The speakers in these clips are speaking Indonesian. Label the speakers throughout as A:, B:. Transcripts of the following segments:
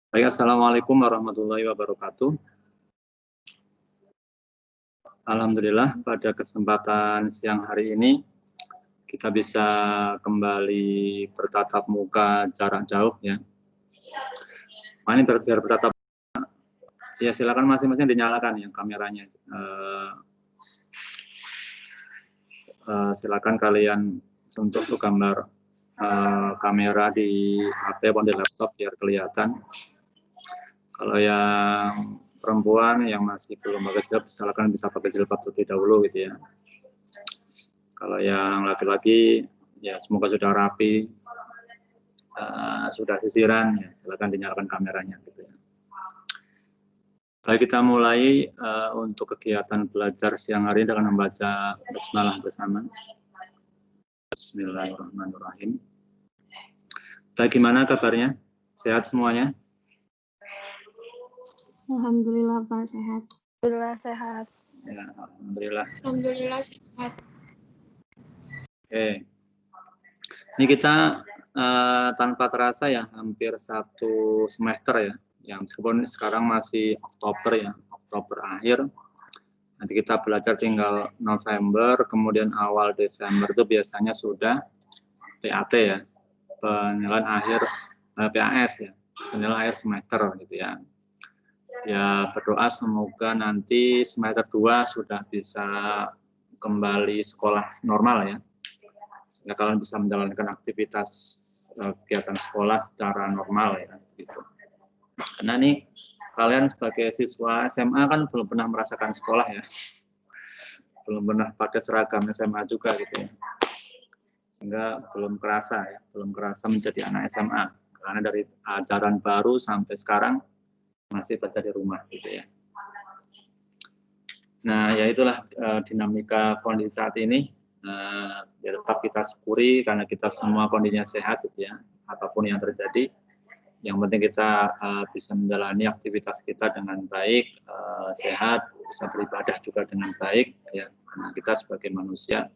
A: Baik, assalamualaikum warahmatullahi wabarakatuh. Alhamdulillah pada kesempatan siang hari ini kita bisa kembali bertatap muka jarak jauh ya. Ini biar bertatap ya, silakan masing-masing dinyalakan ya kameranya. Silakan kalian untuk gambar kamera di HP atau di laptop biar kelihatan. Kalau yang perempuan yang masih belum pakai jilbab, silakan bisa pakai jilbab terlebih dahulu gitu ya. Kalau yang laki-laki ya semoga sudah rapi, sudah sisiran ya, silakan dinyalakan kameranya gitu ya. Baik, kita mulai untuk kegiatan belajar siang hari ini dengan membaca basmalah bersama. Bismillahirrahmanirrahim. Baik, gimana kabarnya? Sehat semuanya?
B: Alhamdulillah Pak, sehat.
C: Alhamdulillah sehat.
A: Ya, alhamdulillah.
D: Alhamdulillah sehat.
A: Oke. Ini kita tanpa terasa ya hampir 1 semester ya. Yang meskipun sekarang masih Oktober ya, Oktober akhir. Nanti kita belajar tinggal November, kemudian awal Desember itu biasanya sudah PAT ya, penilaian akhir PAS ya, penilaian akhir semester gitu ya. Ya berdoa semoga nanti semester 2 sudah bisa kembali sekolah normal ya, sehingga kalian bisa menjalankan aktivitas kegiatan sekolah secara normal ya gitu. Karena nih kalian sebagai siswa SMA kan belum pernah merasakan sekolah ya, belum pernah pakai seragam SMA juga gitu ya, sehingga belum kerasa ya, belum kerasa menjadi anak SMA karena dari ajaran baru sampai sekarang masih berada di rumah gitu ya. Nah ya itulah dinamika kondisi saat ini. Ya tetap kita syukuri karena kita semua kondisinya sehat gitu ya, apapun yang terjadi. Yang penting kita bisa menjalani aktivitas kita dengan baik, sehat, bisa beribadah juga dengan baik ya. Karena kita sebagai manusia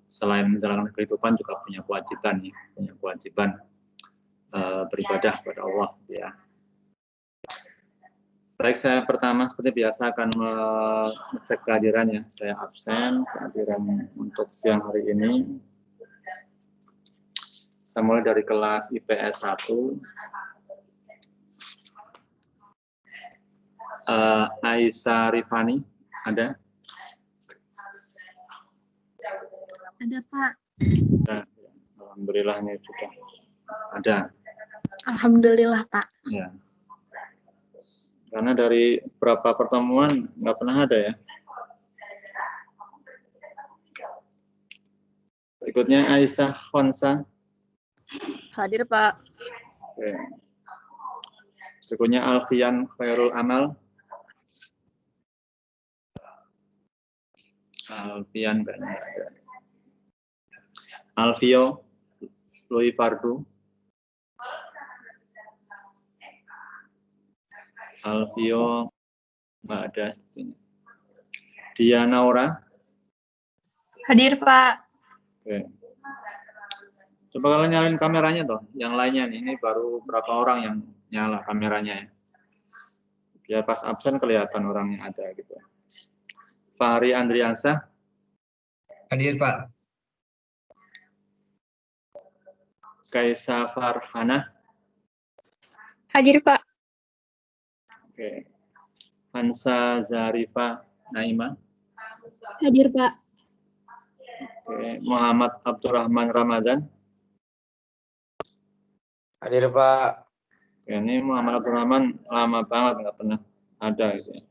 A: selain menjalankan kehidupan juga punya kewajiban ya, punya kewajiban beribadah kepada Allah gitu ya. Baik, saya pertama seperti biasa akan mengecek kehadiran ya. Saya absen, kehadiran untuk siang hari ini. Saya mulai dari kelas IPS 1. Aisyah Rifani, ada?
B: Ada Pak.
A: Nah, alhamdulillah ini sudah ada.
C: Alhamdulillah Pak.
A: Ya. Karena dari beberapa pertemuan nggak pernah ada ya. Berikutnya Aisyah Khonsa.
C: Hadir Pak.
A: Oke. Berikutnya Alfian Khairul Amal. Alfian kayaknya ada. Alfio Louis Fardu. Alfio nggak ada. Diana Ora.
C: Hadir Pak.
A: Oke. Coba kalian nyalain kameranya toh. Yang lainnya nih, ini baru berapa orang yang nyala kameranya ya. Biar pas absen kelihatan orang yang ada gitu. Fahri Andriansah.
E: Hadir Pak.
A: Kaisa Farhana.
C: Hadir Pak.
A: Oke. Hansa Zarifa Naima.
B: Hadir Pak.
A: Oke. Muhammad Abdurrahman Ramadan.
E: Hadir Pak.
A: Oke, ini Muhammad Abdurrahman lama banget nggak pernah ada gitu ya.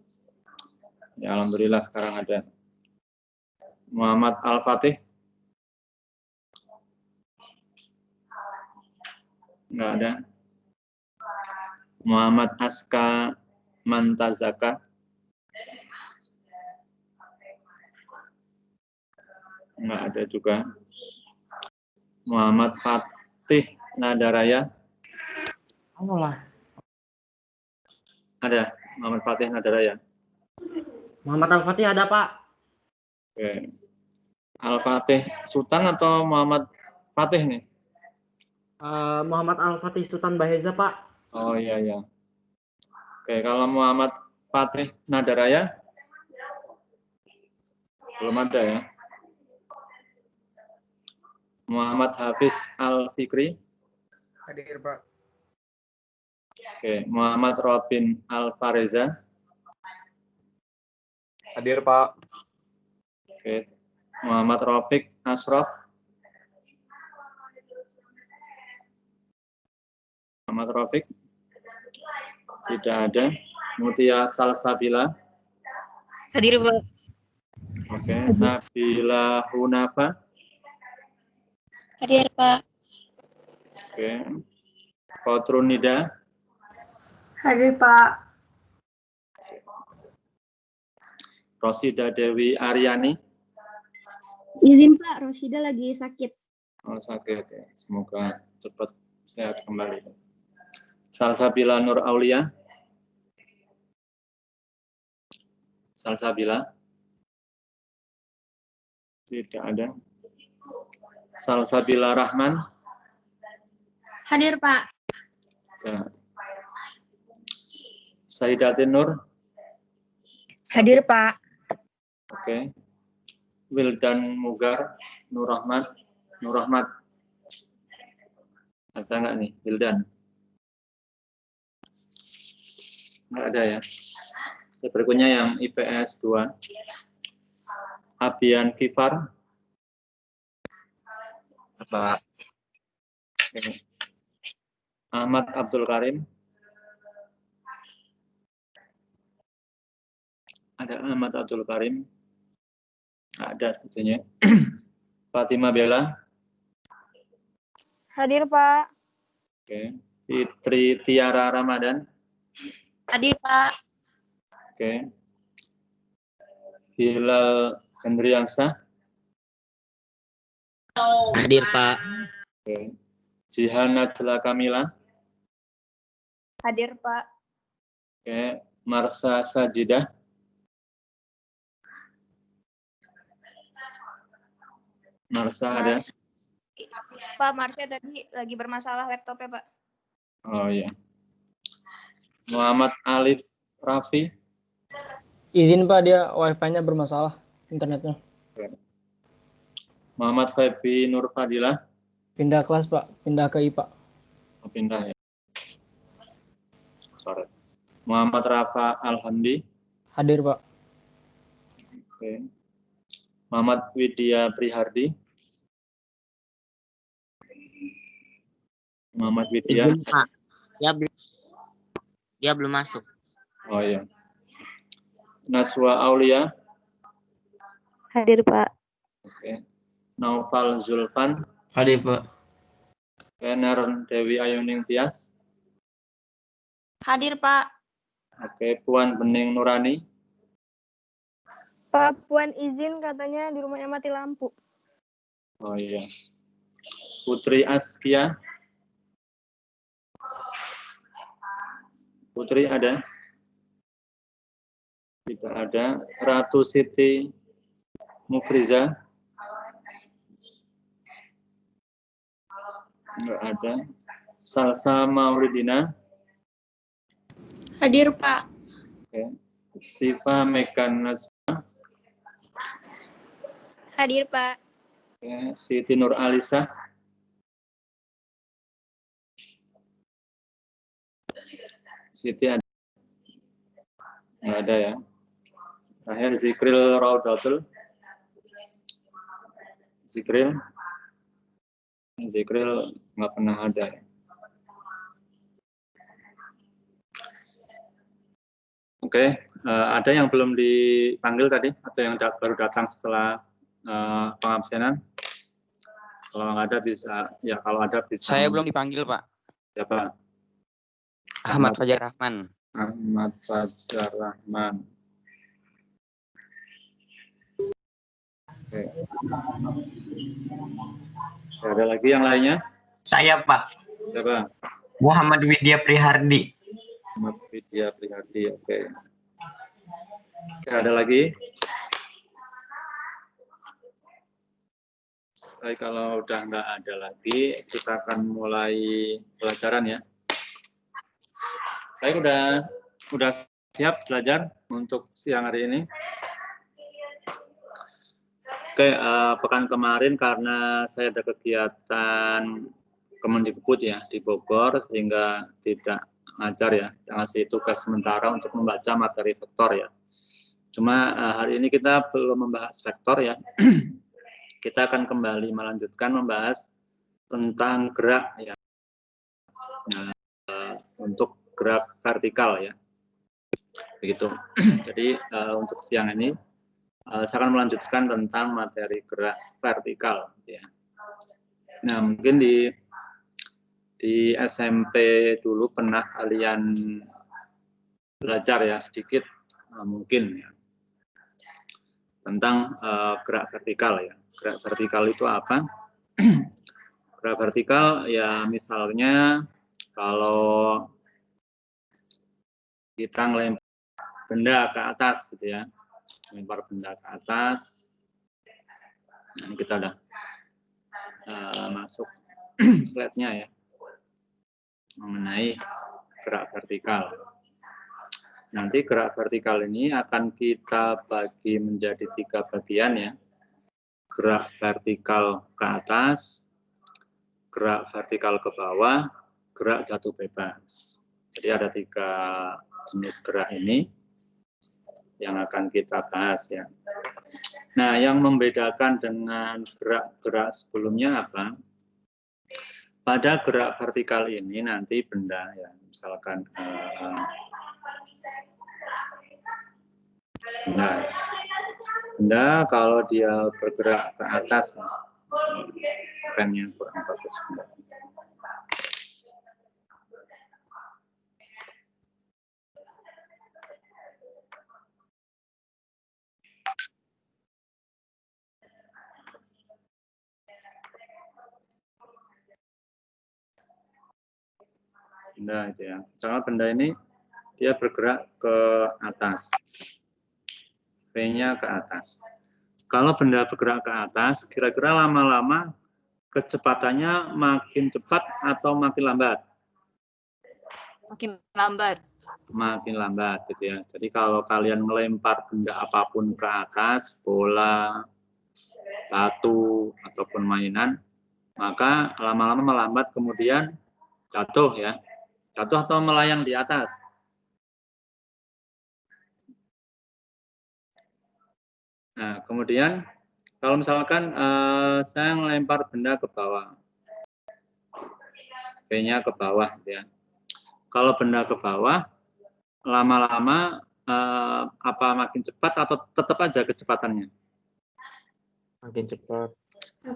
A: Ya alhamdulillah sekarang ada. Muhammad Al-Fatih. Nggak ada. Muhammad Aska Mantazaka. Nggak ada juga. Muhammad Fatih Nadaraya.
E: Allah.
A: Ada Muhammad Fatih Nadaraya.
E: Muhammad Al-Fatih ada Pak.
A: Oke. Al-Fatih Sultan atau Muhammad Fatih nih?
E: Muhammad Al-Fatih Sultan Baheza Pak.
A: Oh iya ya. Oke, kalau Muhammad Fatih Nadaraya belum ada ya. Muhammad Hafiz Al Fikri.
E: Hadir, Pak.
A: Oke, Muhammad Robin Al Fareza.
E: Hadir, Pak.
A: Oke, Muhammad Rafiq Ashraf. Muhammad Rafiq. Tidak ada. Mutia Salsabila.
C: Hadir, Pak.
A: Oke, Nabila Hunafa.
C: Hadir, Pak.
A: Oke. Kotrunida.
B: Hadir, Pak.
A: Rosida Dewi Aryani.
B: Izin, Pak. Roshida lagi sakit.
A: Oh, sakit ya. Semoga cepat sehat kembali. Salsabila Nur Aulia. Salsabila. Tidak ada. Salsabila Rahman.
B: Hadir, Pak.
A: Ya. Saidatin Nur.
C: Hadir, Pak.
A: Oke. Wildan Mugar. Nur Rahmat. Nur Rahmat. Ada nggak nih, Wildan? Nggak ada ya. Berikutnya yang IPS 2. Abian Kifar. Pak. Oke. Ahmad Abdul Karim. Ada Ahmad Abdul Karim. Ada sepertinya. Fatima Bella.
C: Hadir, Pak.
A: Oke. Fitri Tiara Ramadan.
C: Hadir, Pak.
A: Oke. Hilal Hendriansah.
E: Hadir, Pak.
A: Oke. Jihan Najla Kamila.
C: Hadir, Pak.
A: Oke. Marsa Sajidah. Marsa ada.
C: Pak, Marsha tadi lagi bermasalah laptopnya, Pak.
A: Oh iya. Muhammad Alif Rafi.
E: Izin, Pak, dia wifi-nya bermasalah, internetnya.
A: Oke. Muhammad Febi Nur Fadilah.
E: Pindah kelas, Pak. Pindah ke IPA.
A: Oh, pindah ya. Sorry. Muhammad Rafa Alhamdi.
E: Hadir, Pak.
A: Oke. Muhammad Widya Prihardi. Muhammad Widya.
D: Izin, Pak. Dia belum masuk.
A: Oh iya. Naswa Aulia.
C: Hadir, Pak.
A: Oke. Naufal Zulfan.
E: Hadir, Pak.
A: Ener Dewi Ayuning Tias.
C: Hadir, Pak.
A: Oke. Puan Bening Nurani.
C: Pak, Puan izin katanya di rumahnya mati lampu.
A: Oh iya. Putri Askia. Putri ada? Tidak ada. Ratu Siti Mufriza. Enggak ada. Salsa Maulidina.
B: Hadir, Pak.
A: Oke. Siva Mekan Nazma.
C: Hadir, Pak.
A: Oke. Siti Nur Alisa. Siti ada? Enggak ada ya. Terakhir Zikril Raudatul. Zikril nggak pernah ada. Oke, ada yang belum dipanggil tadi atau yang baru datang setelah pengabsenan? Kalau nggak ada bisa, ya kalau ada bisa.
D: Saya belum dipanggil, Pak.
A: Siapa?
D: Ahmad Fajar Rahman.
A: Ahmad Fajar Rahman. Oke. Ada lagi yang lainnya?
F: Saya, Pak.
A: Siapa?
F: Muhammad Widya Prihardi.
A: Muhammad Widya Prihardi. Oke. Ada lagi? Baik, kalau udah nggak ada lagi, kita akan mulai pelajaran ya. Baik, udah siap belajar untuk siang hari ini? Oke, pekan kemarin karena saya ada kegiatan Kemendikbud ya di Bogor, sehingga tidak ngajar ya, ngasih tugas sementara untuk membaca materi vektor ya. Cuma hari ini kita belum membahas vektor ya. Kita akan kembali melanjutkan membahas tentang gerak ya. Nah, untuk gerak vertikal ya. Begitu. Jadi untuk siang ini saya akan melanjutkan tentang materi gerak vertikal ya. Nah, mungkin di SMP dulu pernah kalian belajar ya sedikit mungkin ya tentang gerak vertikal ya. Gerak vertikal itu apa? Gerak vertikal ya misalnya kalau kita ngelempar benda ke atas gitu ya, lempar benda ke atas. Nah, ini kita udah masuk slide-nya ya, mengenai gerak vertikal. Nanti gerak vertikal ini akan kita bagi menjadi 3 bagian ya. Gerak vertikal ke atas, gerak vertikal ke bawah, gerak jatuh bebas. Jadi ada 3 jenis gerak ini yang akan kita bahas ya. Nah, yang membedakan dengan gerak-gerak sebelumnya apa? Pada gerak vertikal ini nanti benda ya, misalkan benda kalau dia bergerak ke atas, remnya kurang bagus. Benda aja ya. Misalnya benda ini dia bergerak ke atas, V-nya ke atas. Kalau benda bergerak ke atas, kira-kira lama-lama kecepatannya makin cepat atau makin lambat?
G: Makin lambat.
A: Makin lambat gitu ya. Jadi kalau kalian melempar benda apapun ke atas, bola, batu ataupun mainan, maka lama-lama melambat kemudian jatuh ya. Jatuh atau melayang di atas? Nah, kemudian kalau misalkan saya melempar benda ke bawah, V-nya ke bawah ya. Kalau benda ke bawah, lama-lama apa makin cepat atau tetap aja kecepatannya?
E: Makin cepat.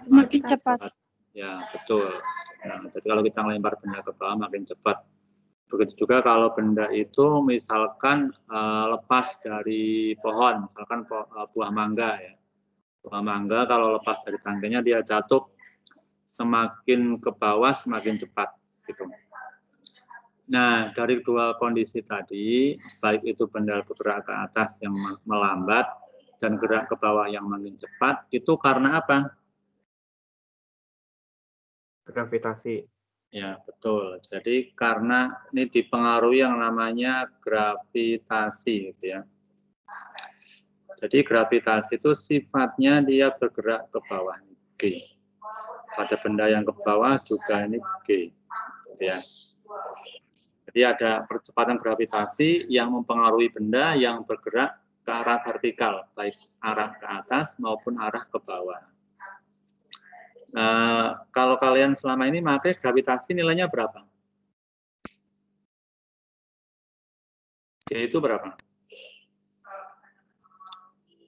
B: Makin cepat.
A: Ya, betul. Nah, jadi kalau kita melempar benda ke bawah makin cepat. Begitu juga kalau benda itu misalkan lepas dari pohon, misalkan buah mangga ya. Buah mangga kalau lepas dari tangkainya dia jatuh semakin ke bawah semakin cepat gitu. Nah, dari 2 kondisi tadi, baik itu benda bergerak ke atas yang melambat dan gerak ke bawah yang makin cepat, itu karena apa?
E: Gravitasi.
A: Ya, betul. Jadi karena ini dipengaruhi yang namanya gravitasi gitu ya. Jadi gravitasi itu sifatnya dia bergerak ke bawah, G. Pada benda yang ke bawah juga ini G. Gitu ya. Jadi ada percepatan gravitasi yang mempengaruhi benda yang bergerak ke arah vertikal, baik arah ke atas maupun arah ke bawah. Kalau kalian selama ini pakai gravitasi nilainya berapa? G itu berapa?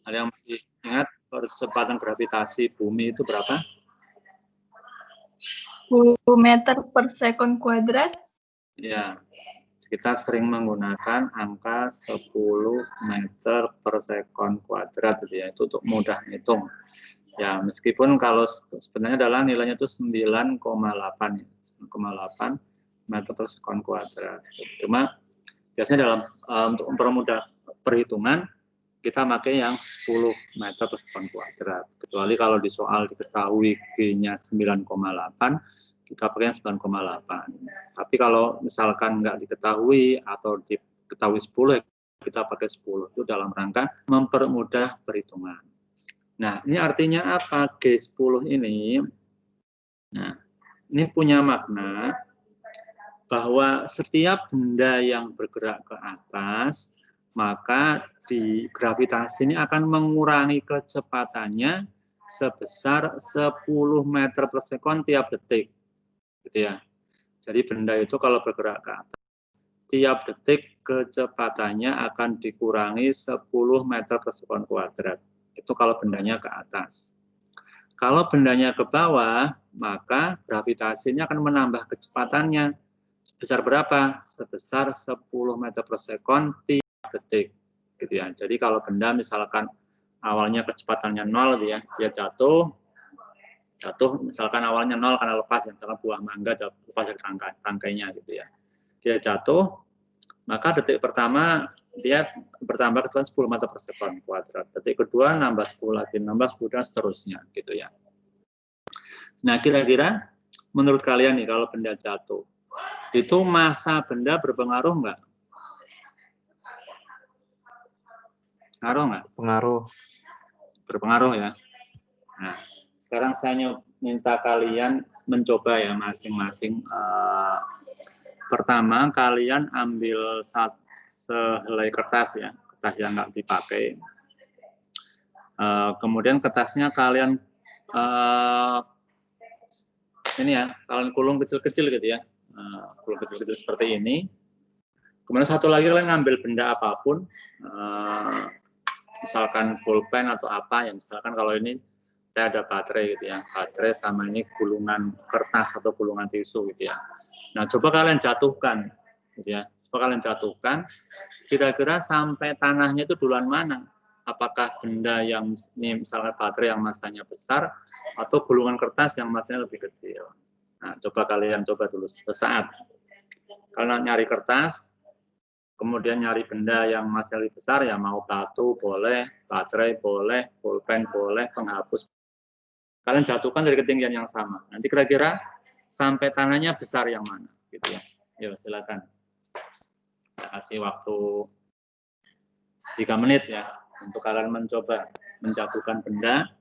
A: Ada yang masih ingat percepatan gravitasi bumi itu berapa?
G: 10 meter per sekon kuadrat.
A: Ya, kita sering menggunakan angka 10 meter per sekon kuadrat gitu ya, itu untuk mudah hitung. Ya, meskipun kalau sebenarnya adalah nilainya itu 9,8 meter per sekon kuadrat. Cuma biasanya dalam untuk mempermudah perhitungan kita pakai yang 10 meter per sekon kuadrat. Kecuali kalau di soal diketahui G-nya 9,8, kita pakai yang 9,8. Tapi kalau misalkan nggak diketahui atau diketahui 10, kita pakai 10. Itu dalam rangka mempermudah perhitungan. Nah, ini artinya apa? G10 ini, nah, ini punya makna bahwa setiap benda yang bergerak ke atas, maka di gravitasi ini akan mengurangi kecepatannya sebesar 10 meter per sekon tiap detik. Gitu ya. Jadi benda itu kalau bergerak ke atas, tiap detik kecepatannya akan dikurangi 10 meter per sekon kuadrat. Itu kalau bendanya ke atas. Kalau bendanya ke bawah, maka gravitasinya akan menambah kecepatannya. Sebesar berapa? Sebesar 10 meter per sekon tiap detik. Gitu ya. Jadi kalau benda misalkan awalnya kecepatannya 0, ya, dia jatuh misalkan awalnya 0 karena lepas, ya, misalkan buah mangga lepas dari tangkainya gitu ya. Dia jatuh, maka detik pertama dia bertambah kecepatan 10 meter per sekon kuadrat. Detik kedua nambah 10 lagi, nambah 10 dan seterusnya gitu ya. Nah, kira-kira menurut kalian nih kalau benda jatuh, itu massa benda berpengaruh nggak? Pengaruh nggak?
E: Pengaruh.
A: Berpengaruh ya. Nah, sekarang saya minta kalian mencoba ya masing-masing. Pertama, kalian ambil sehelai kertas ya, kertas yang nggak dipakai. Kemudian kertasnya kalian ini ya, kalian kulung kecil-kecil gitu ya, kulung kecil-kecil seperti ini. Kemudian satu lagi kalian ngambil benda apapun, misalkan pulpen atau apa ya, misalkan kalau ini saya ada baterai gitu ya, baterai sama ini gulungan kertas atau gulungan tisu gitu ya. Nah, coba kalian jatuhkan gitu ya, coba kalian jatuhkan, kira-kira sampai tanahnya itu duluan mana? Apakah benda yang ini misalnya baterai yang masanya besar atau gulungan kertas yang masanya lebih kecil? Nah, coba kalian coba dulu sesaat. Kalian nyari kertas, kemudian nyari benda yang masanya lebih besar, ya mau batu boleh, baterai boleh, pulpen boleh, penghapus. Kalian jatuhkan dari ketinggian yang sama. Nanti kira-kira sampai tanahnya besar yang mana, gitu ya. Yuk, silakan. Saya kasih waktu 3 menit ya untuk kalian mencoba menjatuhkan benda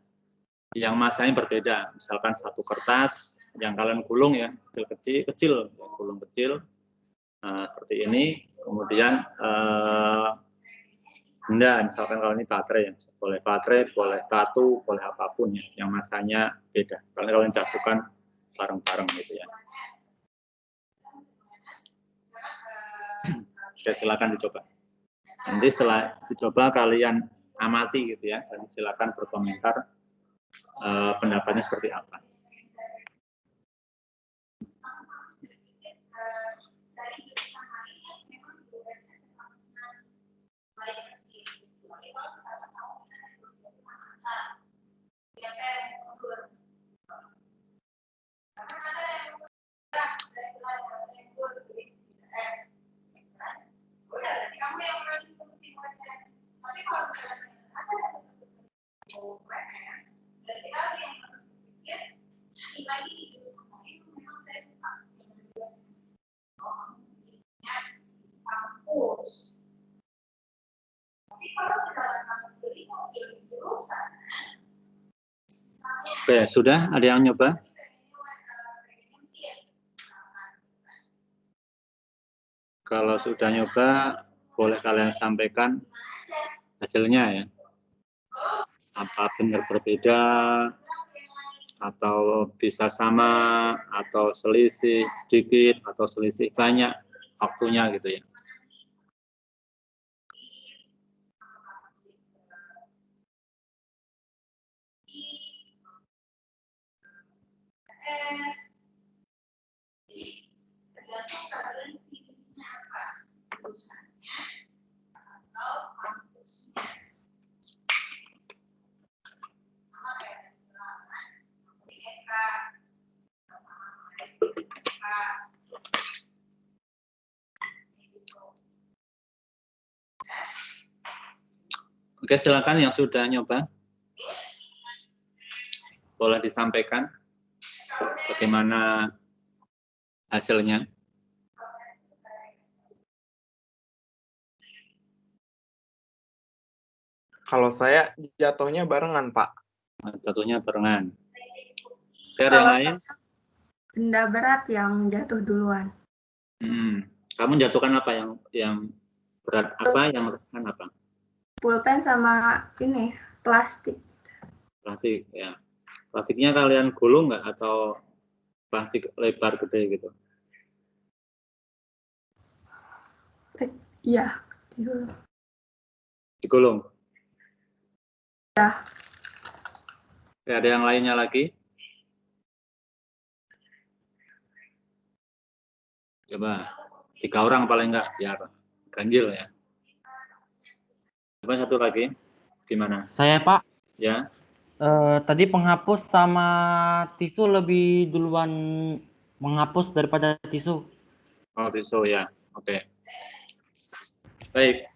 A: yang masanya berbeda. Misalkan satu kertas yang kalian gulung ya, kecil, gulung kecil seperti ini. Kemudian benda, misalkan kalau ini baterai ya, boleh baterai, boleh batu, boleh apapun ya, yang masanya beda. Kalian jatuhkan bareng-bareng gitu ya. Oke, silakan dicoba. Nanti setelah dicoba kalian amati gitu ya, dan silakan berkomentar pendapatnya seperti apa. Oke, sudah ada yang nyoba? Kalau sudah nyoba, boleh kalian sampaikan hasilnya ya. Apa benar berbeda, atau bisa sama, atau selisih sedikit, atau selisih banyak waktunya gitu ya. Oke, silakan yang sudah nyoba. Boleh disampaikan bagaimana hasilnya?
H: Kalau saya jatuhnya barengan, Pak.
A: Jatuhnya barengan. Ada yang
G: Kalau
A: lain?
G: benda berat yang jatuh duluan.
A: Kamu jatuhkan apa yang berat apa, yang ringan apa?
G: Pulpen sama ini plastik.
A: Plastik ya. Plastiknya kalian gulung nggak atau plastik lebar gede gitu?
G: Iya, digulung.
A: Digulung.
G: Ya.
A: Oke, ada yang lainnya lagi? Coba 3 orang paling enggak biar ganjil ya. Coba satu lagi. Gimana?
I: Saya Pak,
A: Ya.
I: tadi penghapus sama tisu lebih duluan menghapus daripada tisu.
A: Oh, tisu ya. Oke. Baik.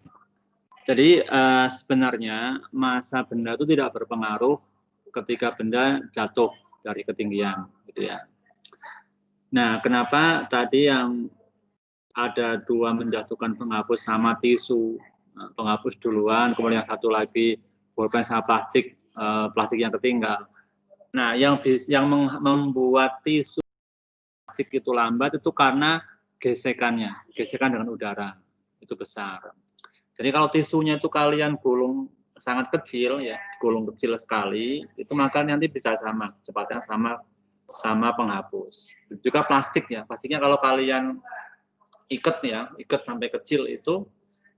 A: Jadi sebenarnya massa benda itu tidak berpengaruh ketika benda jatuh dari ketinggian, gitu ya. Nah, kenapa tadi yang ada 2 menjatuhkan penghapus sama tisu, penghapus duluan, kemudian yang satu lagi pulpen sama plastik, plastik yang tertinggal. Nah, yang membuat tisu plastik itu lambat itu karena gesekan dengan udara itu besar. Jadi kalau tisunya itu kalian gulung sangat kecil ya, gulung kecil sekali, itu maka nanti bisa sama kecepatnya sama penghapus. Juga plastik ya, plastiknya kalau kalian ikat sampai kecil itu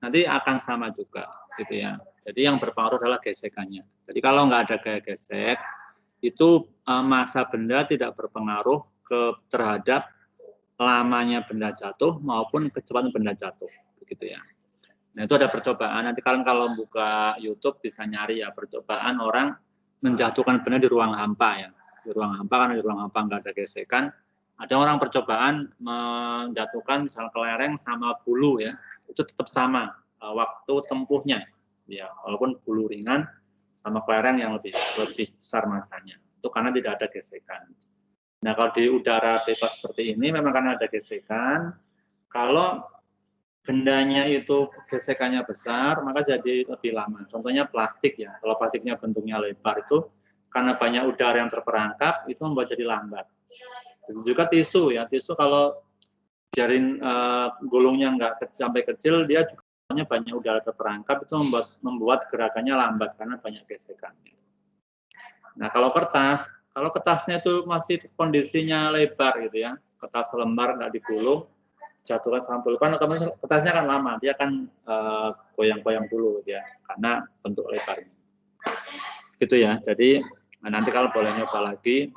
A: nanti akan sama juga gitu ya. Jadi yang berpengaruh adalah gesekannya. Jadi kalau nggak ada gaya gesek, itu massa benda tidak berpengaruh terhadap lamanya benda jatuh maupun kecepatan benda jatuh, begitu ya. Nah, itu ada percobaan. Nanti kalian kalau buka YouTube bisa nyari ya percobaan orang menjatuhkan benda di ruang hampa ya. Di ruang hampa, karena di ruang hampa nggak ada gesekan. Ada orang percobaan menjatuhkan misalnya kelereng sama bulu ya, itu tetap sama waktu tempuhnya ya, walaupun bulu ringan sama kelereng yang lebih besar massanya. Itu karena tidak ada gesekan. Nah, kalau di udara bebas seperti ini memang karena ada gesekan. Kalau bendanya itu gesekannya besar, maka jadi lebih lama. Contohnya plastik ya. Kalau plastiknya bentuknya lebar itu karena banyak udara yang terperangkap, itu membuat jadi lambat. Dan juga tisu ya. Tisu kalau biarin gulungnya nggak sampai kecil, dia juga banyak udara terperangkap, itu membuat gerakannya lambat karena banyak gesekannya. Nah, kalau kertasnya itu masih kondisinya lebar gitu ya, kertas lembar nggak digulung, jatuhkan sama pulpen, otomatis kertasnya akan lama, dia akan goyang-goyang dulu ya, karena bentuk lebarnya. Gitu ya. Jadi nanti kalau boleh nyoba lagi,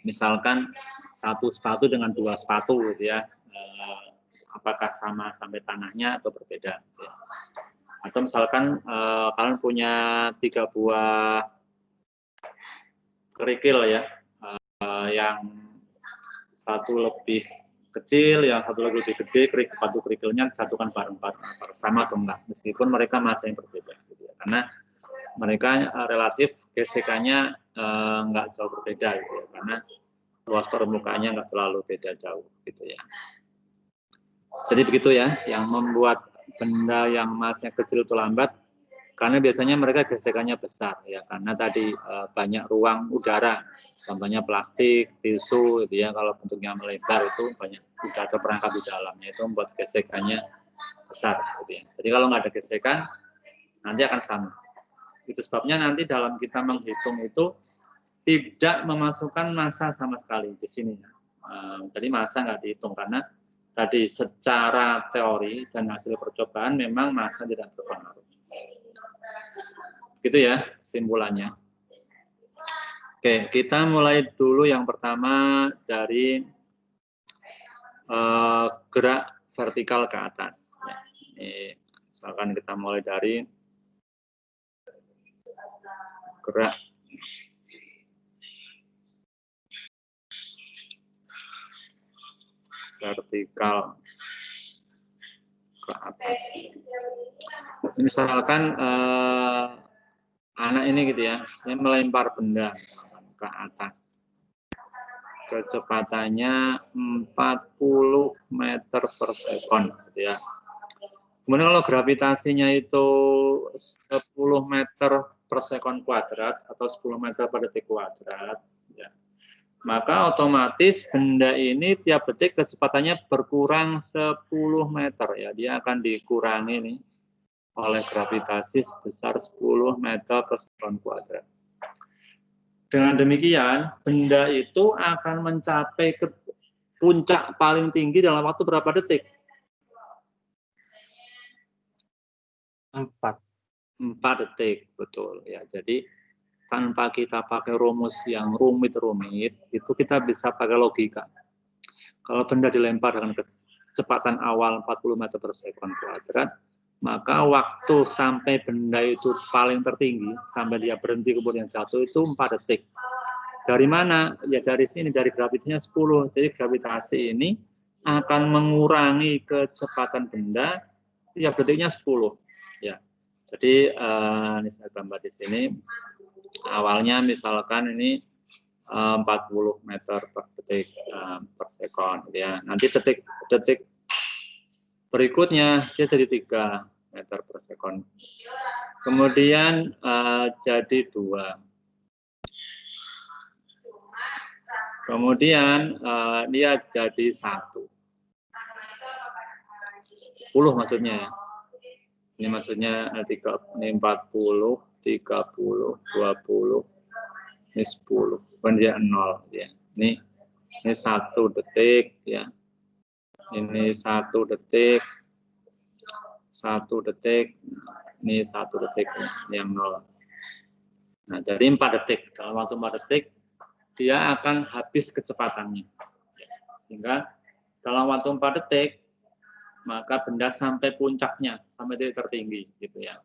A: misalkan 1 sepatu dengan 2 sepatu gitu ya, apakah sama sampai tanahnya atau berbeda? Gitu ya. Atau misalkan kalian punya 3 buah kerikil ya, yang satu lebih kecil, yang satu lagi lebih gede, batu kerikilnya jatuhkan bareng-bareng, sama atau enggak, meskipun mereka massa yang berbeda, gitu ya. Karena mereka relatif gesekannya enggak jauh berbeda, gitu ya. Karena luas permukaannya enggak terlalu beda jauh, gitu ya. Jadi begitu ya, yang membuat benda yang massanya kecil itu lambat, karena biasanya mereka gesekannya besar ya, karena tadi banyak ruang udara. Contohnya plastik, tisu, gitu ya. Kalau bentuknya melebar itu banyak udara terperangkap di dalamnya, itu membuat gesekannya besar. Gitu ya. Jadi kalau nggak ada gesekan, nanti akan sama. Itu sebabnya nanti dalam kita menghitung itu tidak memasukkan massa sama sekali di sini. Jadi massa nggak dihitung karena tadi secara teori dan hasil percobaan memang massa tidak berpengaruh. Gitu ya kesimpulannya. Oke, kita mulai dulu yang pertama dari gerak vertikal ke atas. Ya, ini, misalkan kita mulai dari gerak vertikal ke atas. Misalkan anak ini gitu ya, dia melempar benda ke atas. kecepatannya 40 meter per sekon, gitu ya. Kemudian kalau gravitasinya itu 10 meter per sekon kuadrat atau 10 meter per detik kuadrat, ya, maka otomatis benda ini tiap detik kecepatannya berkurang 10 meter, ya. Dia akan dikurangi nih oleh gravitasi sebesar 10 meter per sekon kuadrat. Dengan demikian, benda itu akan mencapai ke puncak paling tinggi dalam waktu berapa detik?
H: 4.
A: 4 detik, betul ya. Jadi tanpa kita pakai rumus yang rumit-rumit, itu kita bisa pakai logika. Kalau benda dilempar dengan kecepatan awal 40 meter per sekon kuadrat, maka waktu sampai benda itu paling tertinggi, sampai dia berhenti kemudian jatuh itu 4 detik. Dari mana? Ya dari sini, dari gravitasinya 10. Jadi gravitasi ini akan mengurangi kecepatan benda tiap detiknya 10. Ya. Jadi ini saya gambar di sini. Awalnya misalkan ini 40 meter per detik per sekon. Ya. Nanti detik berikutnya dia jadi 3 meter per sekon. Kemudian jadi 2. Kemudian dia jadi 1. 10 maksudnya ya. Ini maksudnya ini 40, 30, 20, ini 10. Kemudian dia 0 ya. Ini 1 detik ya. Ini 1 detik. 1 detik. Ini 1 detik ya. Ini yang 0. Nah, jadi 4 detik. Dalam waktu 4 detik dia akan habis kecepatannya. Sehingga dalam waktu 4 detik maka benda sampai puncaknya, sampai titik tertinggi gitu ya.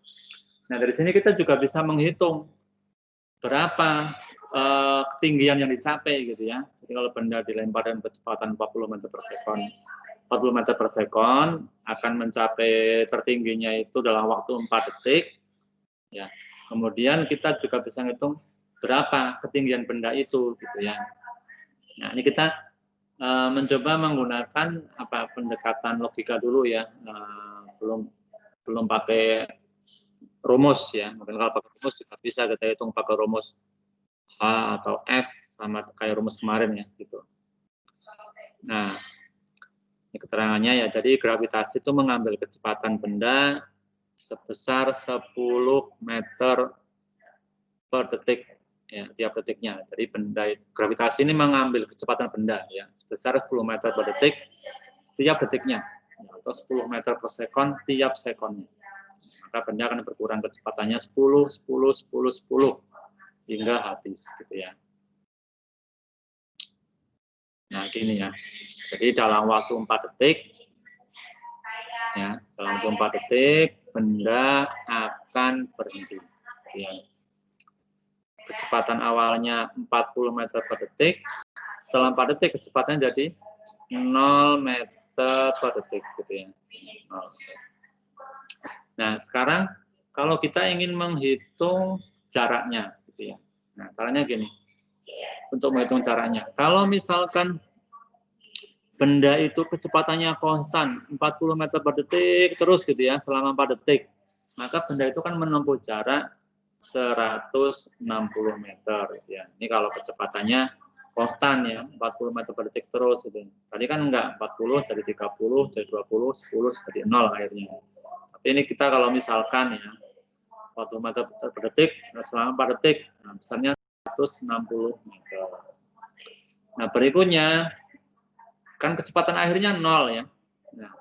A: Nah, dari sini kita juga bisa menghitung berapa ketinggian yang dicapai gitu ya. Jadi kalau benda dilempar dengan kecepatan 40 meter per sekon, 40 meter per sekon akan mencapai tertingginya itu dalam waktu 4 detik. Ya. Kemudian kita juga bisa menghitung berapa ketinggian benda itu gitu ya. Nah, ini kita mencoba menggunakan pendekatan logika dulu ya, belum pakai rumus ya. Mungkin kalau pakai rumus juga bisa kita hitung pakai rumus H atau S sama kayak rumus kemarin ya gitu. Nah, ini keterangannya ya. Jadi gravitasi itu mengambil kecepatan benda sebesar 10 meter per detik. Ya, tiap detiknya. Jadi benda gravitasi ini mengambil kecepatan benda ya sebesar 10 meter per detik tiap detiknya ya, atau 10 meter per sekon tiap sekonnya. Maka benda akan berkurang kecepatannya 10 hingga habis gitu ya. Nah, gini ya. Jadi dalam waktu 4 detik ya, dalam waktu 4 detik benda akan berhenti gitu ya. Kecepatan awalnya 40 meter per detik, setelah 4 detik kecepatannya jadi 0 meter per detik gitu ya. Nah, sekarang kalau kita ingin menghitung jaraknya gitu ya. Nah, caranya gini. Untuk menghitung caranya, kalau misalkan benda itu kecepatannya konstan 40 meter per detik terus gitu ya selama 4 detik, maka benda itu kan menempuh jarak 160 meter ya. Ini kalau kecepatannya konstan ya, 40 meter per detik terus gitu. Tadi kan enggak, 40 jadi 30, jadi 20, 10 jadi 0 akhirnya. Tapi ini kita kalau misalkan ya 40 meter per detik selama 4 detik, nah besarnya 160 meter. Nah, berikutnya kan kecepatan akhirnya 0 ya. Nah,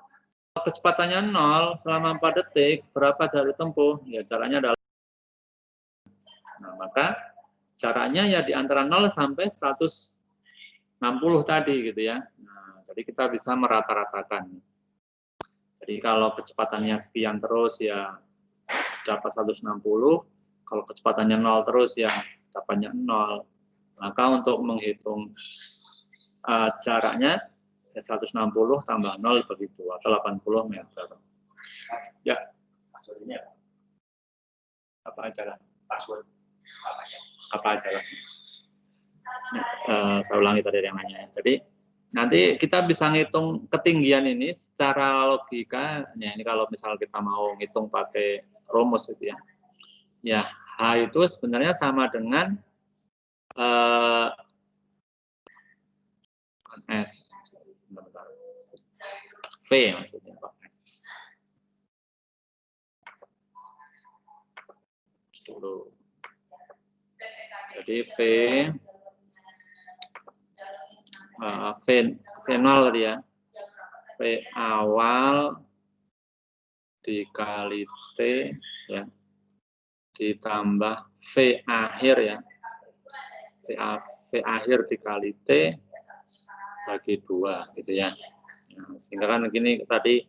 A: kalau kecepatannya 0 selama 4 detik, berapa jarak tempuh? Ya, caranya adalah nah, maka jaraknya ya di antara 0 sampai 160 tadi gitu ya. Nah, jadi kita bisa merata-ratakan. Jadi kalau kecepatannya sekian terus ya dapat 160, kalau kecepatannya 0 terus ya dapatnya 0. Maka untuk menghitung jaraknya ya 160 tambah 0 dibagi 2 atau 80 meter. Ya, maksudnya apa aja lah, password apa aja lah. Saya ulangi tadi yang nanya. Jadi nanti kita bisa ngitung ketinggian ini secara logika. Ya, ini kalau misal kita mau ngitung pakai rumus itu ya. Ya, H itu sebenarnya sama dengan S. V maksudnya Pak. Dulu. Jadi V0 tadi ya. V awal dikali T ya. Ditambah V akhir ya. V akhir dikali T bagi 2 gitu ya. Nah, sehingga kan begini tadi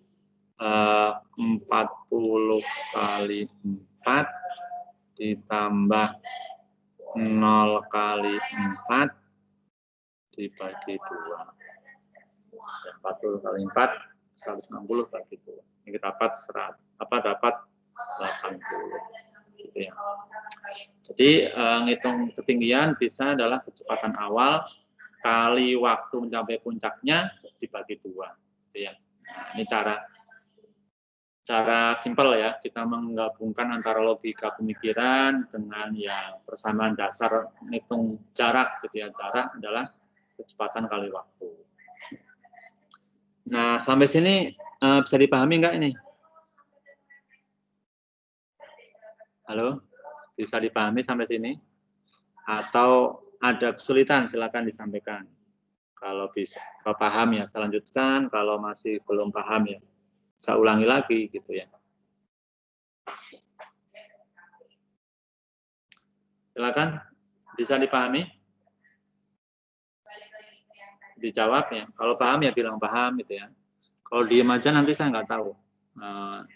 A: 40 kali 4 ditambah 0 kali 4 dibagi 2. 40 kali 4 160 bagi 2. Ini kita dapat dapat 80 gitu ya. Jadi ngitung ketinggian bisa adalah kecepatan awal kali waktu mencapai puncaknya dibagi 2 gitu ya. Nah, ini cara simpel ya, kita menggabungkan antara logika pemikiran dengan ya persamaan dasar ngitung jarak gitu ya. Jarak adalah kecepatan kali waktu. Nah, sampai sini bisa dipahami nggak ini? Halo? Bisa dipahami sampai sini? Atau ada kesulitan silakan disampaikan. Kalau bisa, kalau paham ya saya lanjutkan, kalau masih belum paham ya saya ulangi lagi gitu ya. Silakan, bisa dipahami? Dijawab ya. Kalau paham ya bilang paham gitu ya. Kalau diem aja nanti saya nggak tahu.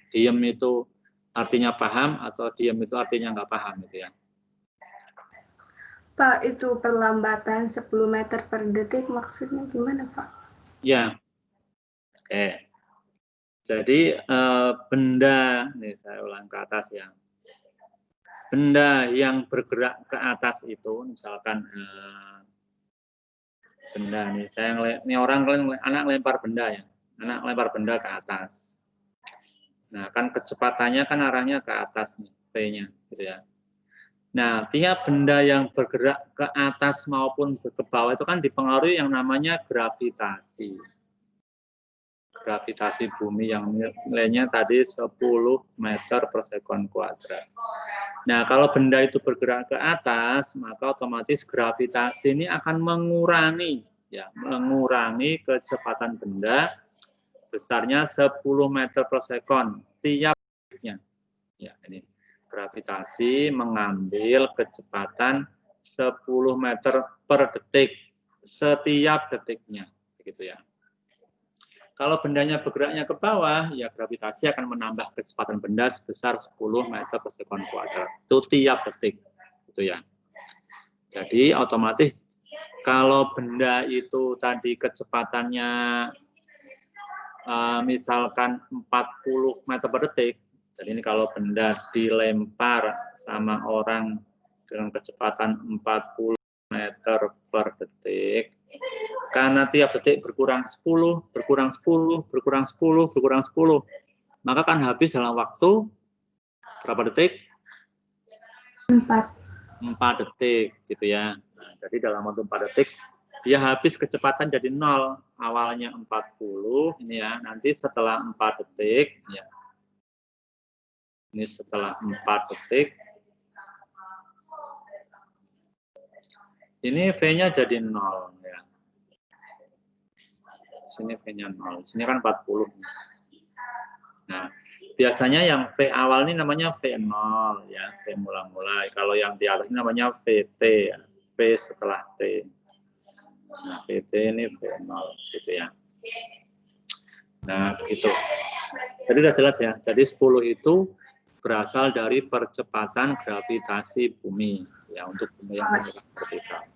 A: Diem itu artinya paham atau diem itu artinya nggak paham gitu ya.
G: Pak, itu perlambatan 10 meter per detik maksudnya gimana, Pak?
A: Ya, oke. Jadi benda, nih saya ulang ke atas ya. Benda yang bergerak ke atas itu, misalkan benda nih, ini anak lempar benda ya, anak lempar benda ke atas. Nah kan kecepatannya kan arahnya ke atas nih, V-nya, gitu ya. Nah tiap benda yang bergerak ke atas maupun ke bawah itu kan dipengaruhi yang namanya gravitasi. Gravitasi bumi yang nilainya tadi 10 meter per sekon kuadrat. Nah, kalau benda itu bergerak ke atas, maka otomatis gravitasi ini akan mengurangi kecepatan benda besarnya 10 meter per sekon tiap detiknya. Ya, ini gravitasi mengambil kecepatan 10 meter per detik setiap detiknya, begitu ya. Kalau bendanya bergeraknya ke bawah, ya gravitasi akan menambah kecepatan benda sebesar 10 meter per sekon kuadrat. Itu tiap detik, gitu ya. Jadi otomatis kalau benda itu tadi kecepatannya misalkan 40 meter per detik, jadi ini kalau benda dilempar sama orang dengan kecepatan 40 meter per detik, karena tiap detik berkurang 10, berkurang 10, berkurang 10, berkurang 10. Maka kan habis dalam waktu berapa detik?
G: 4
A: detik gitu ya. Nah, jadi dalam waktu 4 detik dia habis kecepatan jadi 0. Awalnya 40 ini ya. Nanti setelah 4 detik ya. Ini setelah 4 detik ini V-nya jadi 0 ya. Sini V-nya 0, sini kan 40. Nah, biasanya yang V awal ini namanya V0 ya, V mula-mula. Kalau yang di atas ini namanya VT ya, V setelah T. Nah, VT ini V0 gitu ya. Nah, begitu. Jadi sudah jelas ya. Jadi 10 itu berasal dari percepatan gravitasi bumi ya untuk bumi yang berbeda.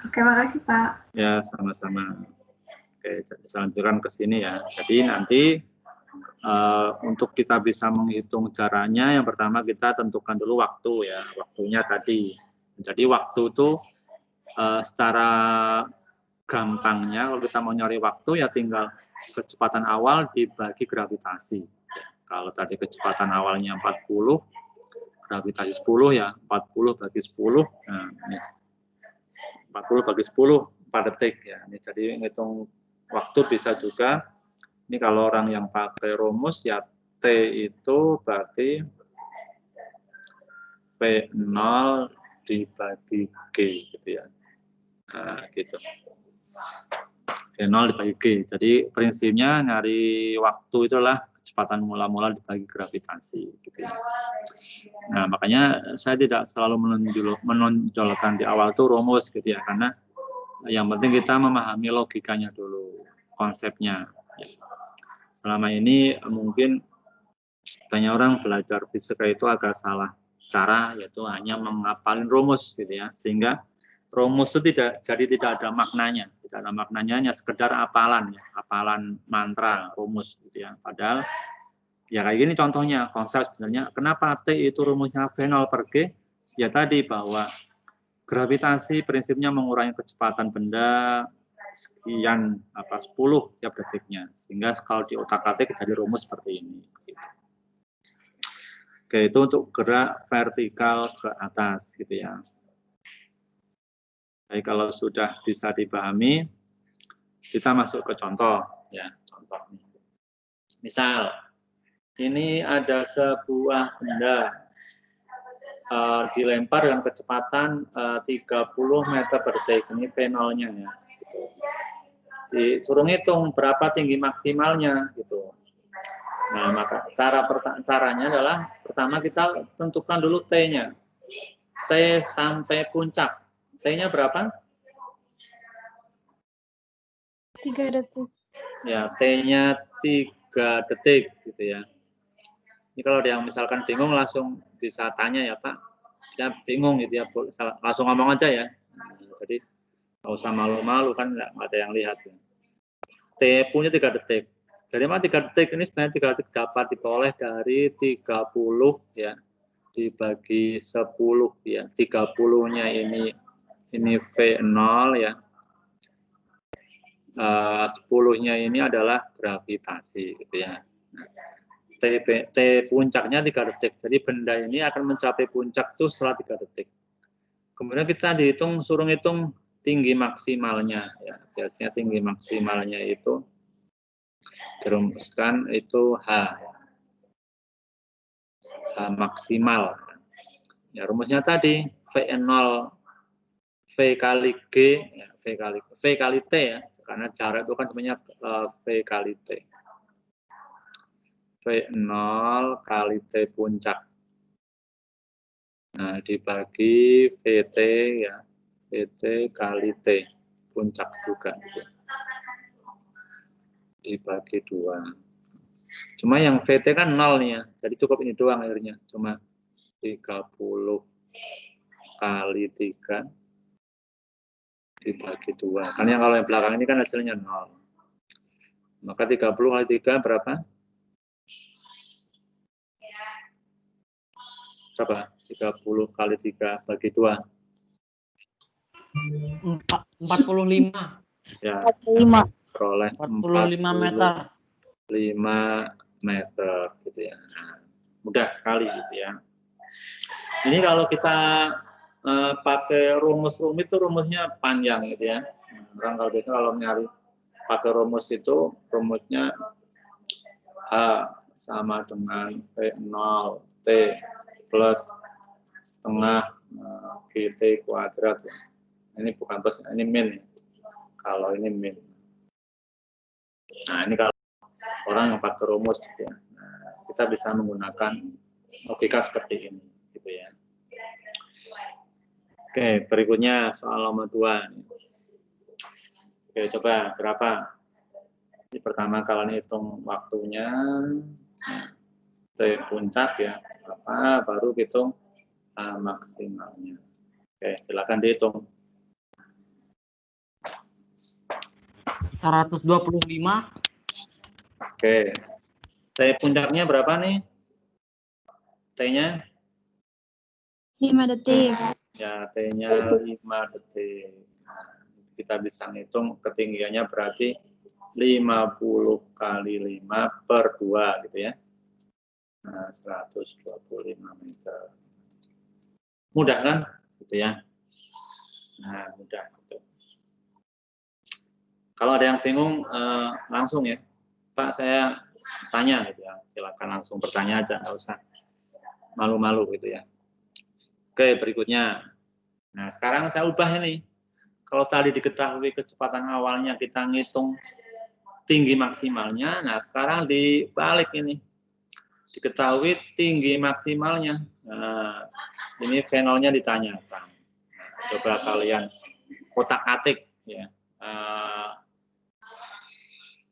G: Oke, makasih Pak.
A: Ya, sama-sama. Oke, saya lanjutkan ke sini ya. Jadi nanti untuk kita bisa menghitung caranya, yang pertama kita tentukan dulu waktu ya. Waktunya tadi. Jadi waktu itu secara gampangnya kalau kita mau nyari waktu ya tinggal kecepatan awal dibagi gravitasi. Kalau tadi kecepatan awalnya 40, gravitasi 10 ya, 40 bagi 10. Nah, ini 40 bagi 10 4 detik ya. Ini jadi ngitung waktu bisa juga. Ini kalau orang yang pakai rumus ya T itu berarti V0 dibagi G gitu ya. Nah, gitu. V0 dibagi G. Jadi prinsipnya nyari waktu itulah kecepatan mula-mula dibagi gravitasi gitu ya. Nah, makanya saya tidak selalu menonjolkan di awal tuh rumus gitu ya, karena yang penting kita memahami logikanya dulu, konsepnya. Selama ini mungkin banyak orang belajar fisika itu agak salah cara, yaitu hanya menghafalin rumus gitu ya, sehingga rumus itu tidak ada maknanya, tidak ada maknanya, hanya sekedar hafalan ya, hafalan mantra rumus gitu ya. Padahal ya kayak gini contohnya, konsep sebenarnya kenapa T itu rumusnya V0 per G, ya tadi bahwa gravitasi prinsipnya mengurangi kecepatan benda sekian 10 tiap detiknya, sehingga kalau di otak-atik jadi rumus seperti ini. Oke, itu untuk gerak vertikal ke atas gitu ya. Baik, kalau sudah bisa dipahami, kita masuk ke contoh ya, contoh. Misal ini ada sebuah benda dilempar dengan kecepatan 30 meter per detik. Ini V0-nya ya. Gitu. Disuruh ngitung berapa tinggi maksimalnya gitu. Nah, maka caranya adalah pertama kita tentukan dulu T-nya. T sampai puncak. T-nya berapa?
B: 3 detik.
A: Ya, T-nya 3 detik gitu ya. Ini kalau ada yang misalkan bingung langsung bisa tanya ya Pak, saya bingung gitu ya, langsung ngomong aja ya. Jadi nggak usah malu-malu kan nggak ada yang lihat. Ya. T punya 3 detik. Jadi mana 3 detik ini sebenarnya 3 detik dapat diperoleh dari 30 ya dibagi 10 ya. 30-nya ini V0 ya. 10-nya ini adalah gravitasi gitu ya. Nah, T puncaknya 3 detik. Jadi benda ini akan mencapai puncak itu setelah 3 detik. Kemudian kita suruh ngitung tinggi maksimalnya. Ya. Biasanya tinggi maksimalnya itu dirumuskan itu H maksimal. Ya, rumusnya tadi V0 V kali G, ya, V kali T ya. Karena jarak itu kan sebenarnya V kali T. V0 kali T puncak. Nah, dibagi VT ya. VT kali T puncak juga. Dibagi 2. Cuma yang VT kan 0 nih ya. Jadi cukup ini doang akhirnya. Cuma 30 kali 3 dibagi 2. Kan yang kalau yang belakang ini kan hasilnya 0. Maka 30 kali 3 berapa? Berapa? 30 kali 3 bagi 2.
I: 45.
A: Ya.
C: 45.
A: Peroleh
I: 45 meter.
A: 5 meter gitu ya. Nah, mudah sekali gitu ya. Ini kalau kita pakai rumus itu rumusnya panjang gitu ya. Orang kalau gitu kalau nyari pakai rumus itu rumusnya H sama dengan V0 T plus setengah GT kuadrat ya. Ini bukan plus, ini min. Kalau ini min. Nah, ini kalau orang yang pakai rumus gitu ya. Nah, kita bisa menggunakan logika seperti ini gitu ya. Oke, berikutnya soal nomor 2. Oke, coba berapa? Ini pertama kalian hitung waktunya. Nah, T puncak ya. Apa baru hitung maksimalnya. Oke, silakan dihitung.
I: 125.
A: Oke. T puncaknya berapa nih? T-nya
B: 5 detik.
A: Ya, T-nya 5 detik. Nah, kita bisa ngitung ketinggiannya berarti 50 kali 5 per 2 gitu ya. Nah, 125 meter. Mudah kan? Gitu ya. Nah, mudah. Gitu. Kalau ada yang bingung, langsung ya. Pak, saya tanya gitu ya. Silakan langsung bertanya aja, nggak usah malu-malu gitu ya. Oke, berikutnya. Nah, sekarang saya ubah ini. Kalau tadi diketahui kecepatan awalnya kita ngitung tinggi maksimalnya, nah sekarang dibalik ini. Diketahui tinggi maksimalnya. Nah, ini V0-nya ditanyakan. Nah, coba kalian kotak-atik ya.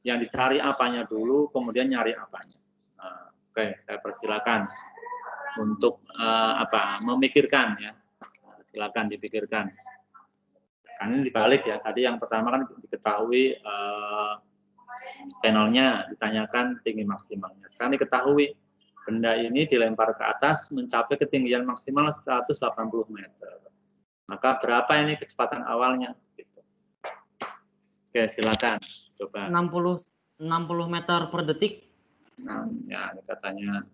A: Yang dicari apanya dulu, kemudian nyari apanya. Nah, oke, saya persilakan untuk memikirkan ya. Silakan dipikirkan. Kan ini dibalik ya. Tadi yang pertama kan diketahui V0-nya, ditanyakan tinggi maksimalnya. Sekarang diketahui benda ini dilempar ke atas mencapai ketinggian maksimal 180 meter. Maka berapa ini kecepatan awalnya? Gitu. Oke, silakan. Coba.
I: 60 meter per detik.
A: Nah, ya katanya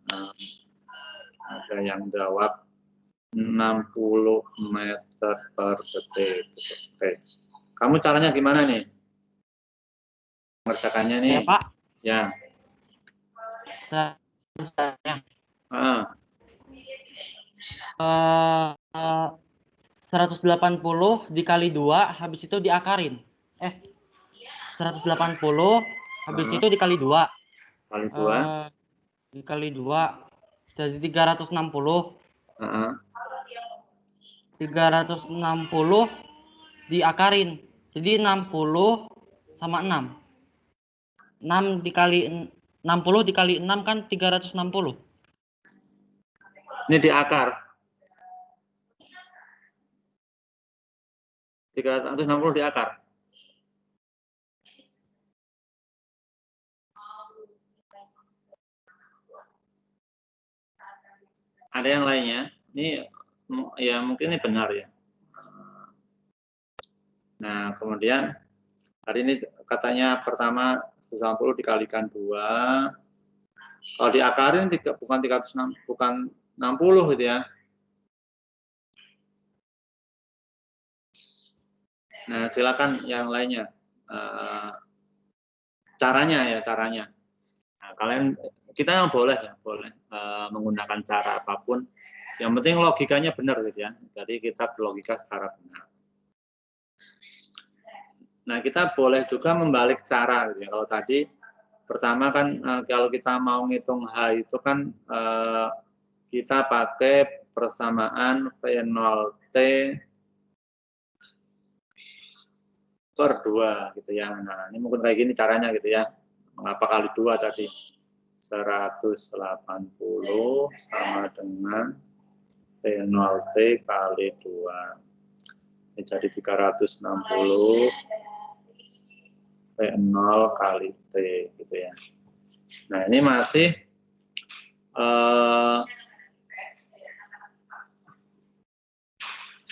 A: ada yang jawab 60 meter per detik. Oke. Kamu caranya gimana nih? Mengerjakannya nih.
I: Ya, Pak.
A: Ya.
I: Saya 180 dikali 2, habis itu diakarin. 180 habis itu dikali 2.
A: Kali 2.
I: Dikali 2 jadi 360. 360 diakarin. Jadi 60 sama 6. 60 dikali 6 kan 360.
A: Ini diakar. 360 diakar. Ada yang lainnya? Ini ya mungkin ini benar ya. Nah, kemudian hari ini katanya pertama 160 dikalikan 2. Kalau diakarin bukan 360, bukan 60 gitu ya. Nah, silakan yang lainnya. Caranya. Nah, kita boleh menggunakan cara apapun. Yang penting logikanya benar gitu ya. Jadi kita berlogika secara benar. Nah, kita boleh juga membalik cara gitu ya. Kalau tadi pertama kan kalau kita mau ngitung H itu kan kita pakai persamaan V0T per 2 gitu ya. Nah, ini mungkin kayak gini caranya gitu ya. Mengapa kali 2 tadi? 180 sama dengan V0T kali 2. Ini jadi 360 V0 kali T gitu ya. Nah, ini masih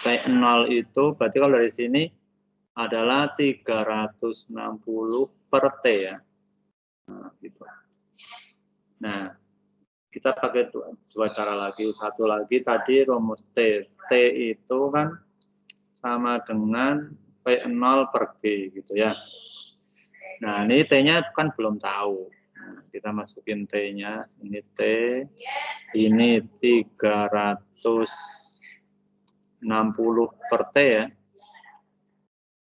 A: V0 itu berarti kalau dari sini adalah 360 per T ya. Nah, gitu. Nah, kita pakai dua cara lagi. Satu lagi tadi rumus T. T itu kan sama dengan V0 per G gitu ya. Nah, ini T-nya kan belum tahu. Nah, kita masukin T-nya. Ini T. Ini 360 per T ya.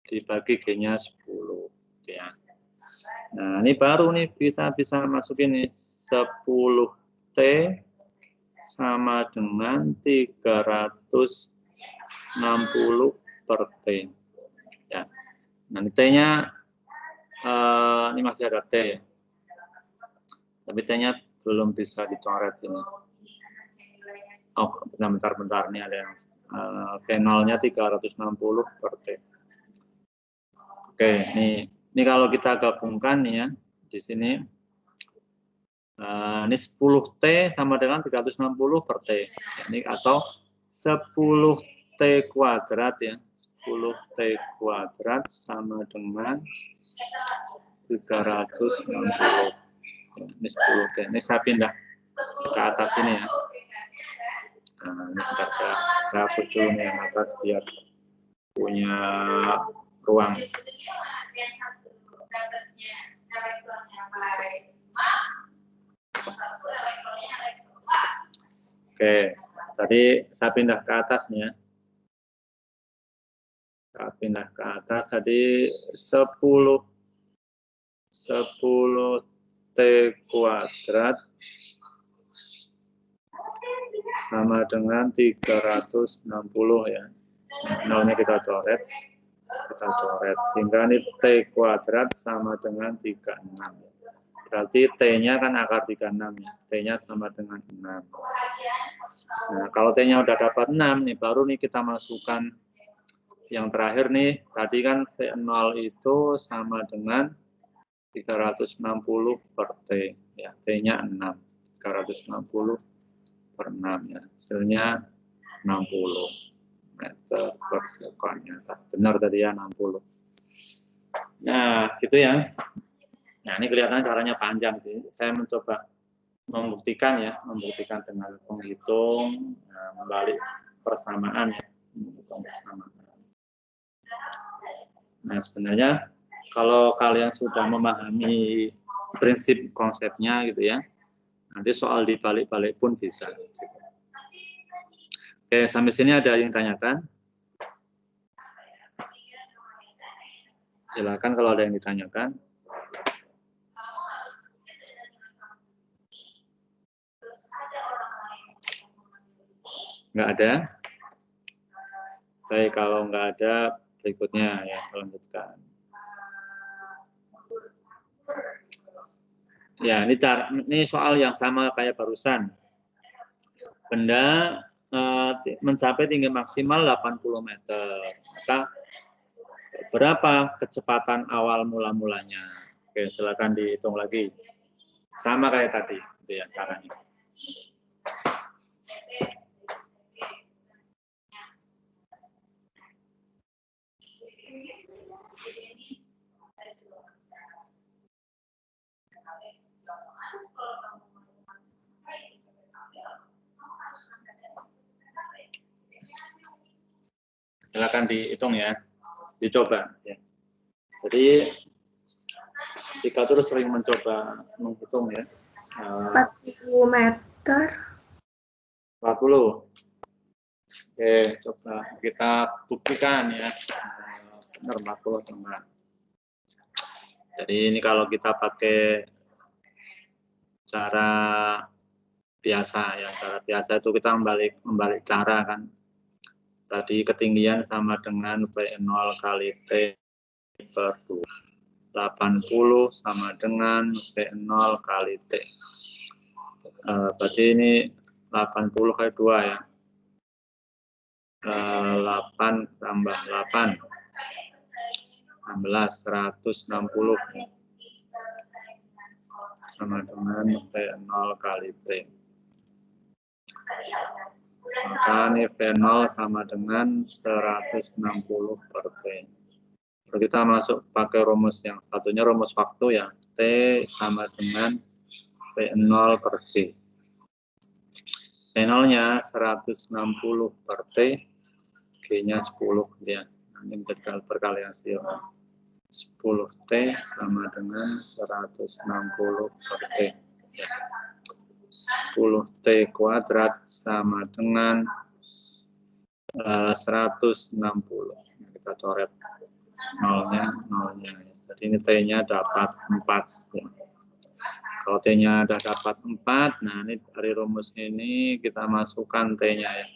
A: Dibagi G-nya 10 ya. Nah, ini baru nih bisa masukin nih 10 T sama dengan 360 per T. Ya. Nah, T-nya ini masih ada T. Tapi T-nya belum bisa dicoret ini. Oh, bentar nih ada yang V0-nya 360 per T. Oke, ini kalau kita gabungkan nih ya, di sini ini 10T sama dengan 360 per T. Ini atau 10 T kuadrat ya. 10T kuadrat sama dengan 360. Ini 10T. Ini saya pindah ke atas ini ya. Nah, ini bentar saya hapus dulu nih yang atas biar punya ruang. Oke, tadi saya pindah ke atasnya. Saya pindah ke atas tadi 10 T kuadrat sama dengan 360 ya. Nolnya kita coret. Sehingga ini T kuadrat sama dengan 36. Berarti T-nya kan akar 36 ya. T-nya sama dengan 6. Nah, kalau T-nya udah dapat 6 nih, baru nih kita masukkan yang terakhir nih. Tadi kan V0 itu sama dengan 360 per T. Ya, T-nya 6. 360 per 6 ya. Hasilnya 60 meter per sekon. Benar tadi ya, 60. Nah, gitu ya. Nah, ini kelihatan caranya panjang sih. Saya mencoba membuktikan dengan menghitung membalik persamaan ya. Nah, sebenarnya kalau kalian sudah memahami prinsip konsepnya gitu ya, nanti soal dibalik-balik pun bisa. Oke, sampai sini ada yang tanyakan? Silakan kalau ada yang ditanyakan. Nggak ada? Baik, kalau nggak ada, berikutnya ya, selanjutkan. Ya, ini soal yang sama kayak barusan. Benda mencapai tinggi maksimal 80 meter. Maka berapa kecepatan awal mula-mulanya? Oke, silakan dihitung lagi. Sama kayak tadi, itu ya caranya. Silakan dihitung ya, dicoba ya. Jadi jika terus sering mencoba menghitung ya.
G: 40 meter.
A: 40. Oke, coba kita buktikan ya. Benar 40 atau enggak. Jadi ini kalau kita pakai cara biasa ya, cara biasa itu kita membalik cara kan. Tadi ketinggian sama dengan V0 kali T per 2. 80 sama dengan V0 kali T. Berarti ini 80 kali 2 ya. 8 tambah 8. 16, 160. Sama dengan V0 kali T. Maka ini V0 sama dengan 160 per T. Kalau kita masuk pakai rumus yang satunya, rumus waktu ya. T sama dengan V0 per T. V0-nya 160 per T, G-nya 10 ya. Nah, ini perkalian hasil. 10T sama dengan 160 per T. Ya. 10T kuadrat sama dengan 160. Nah, kita coret nolnya. Jadi ini T-nya dapat 4. Ya. Kalau T-nya sudah dapat 4, nah ini dari rumus ini kita masukkan T-nya ya.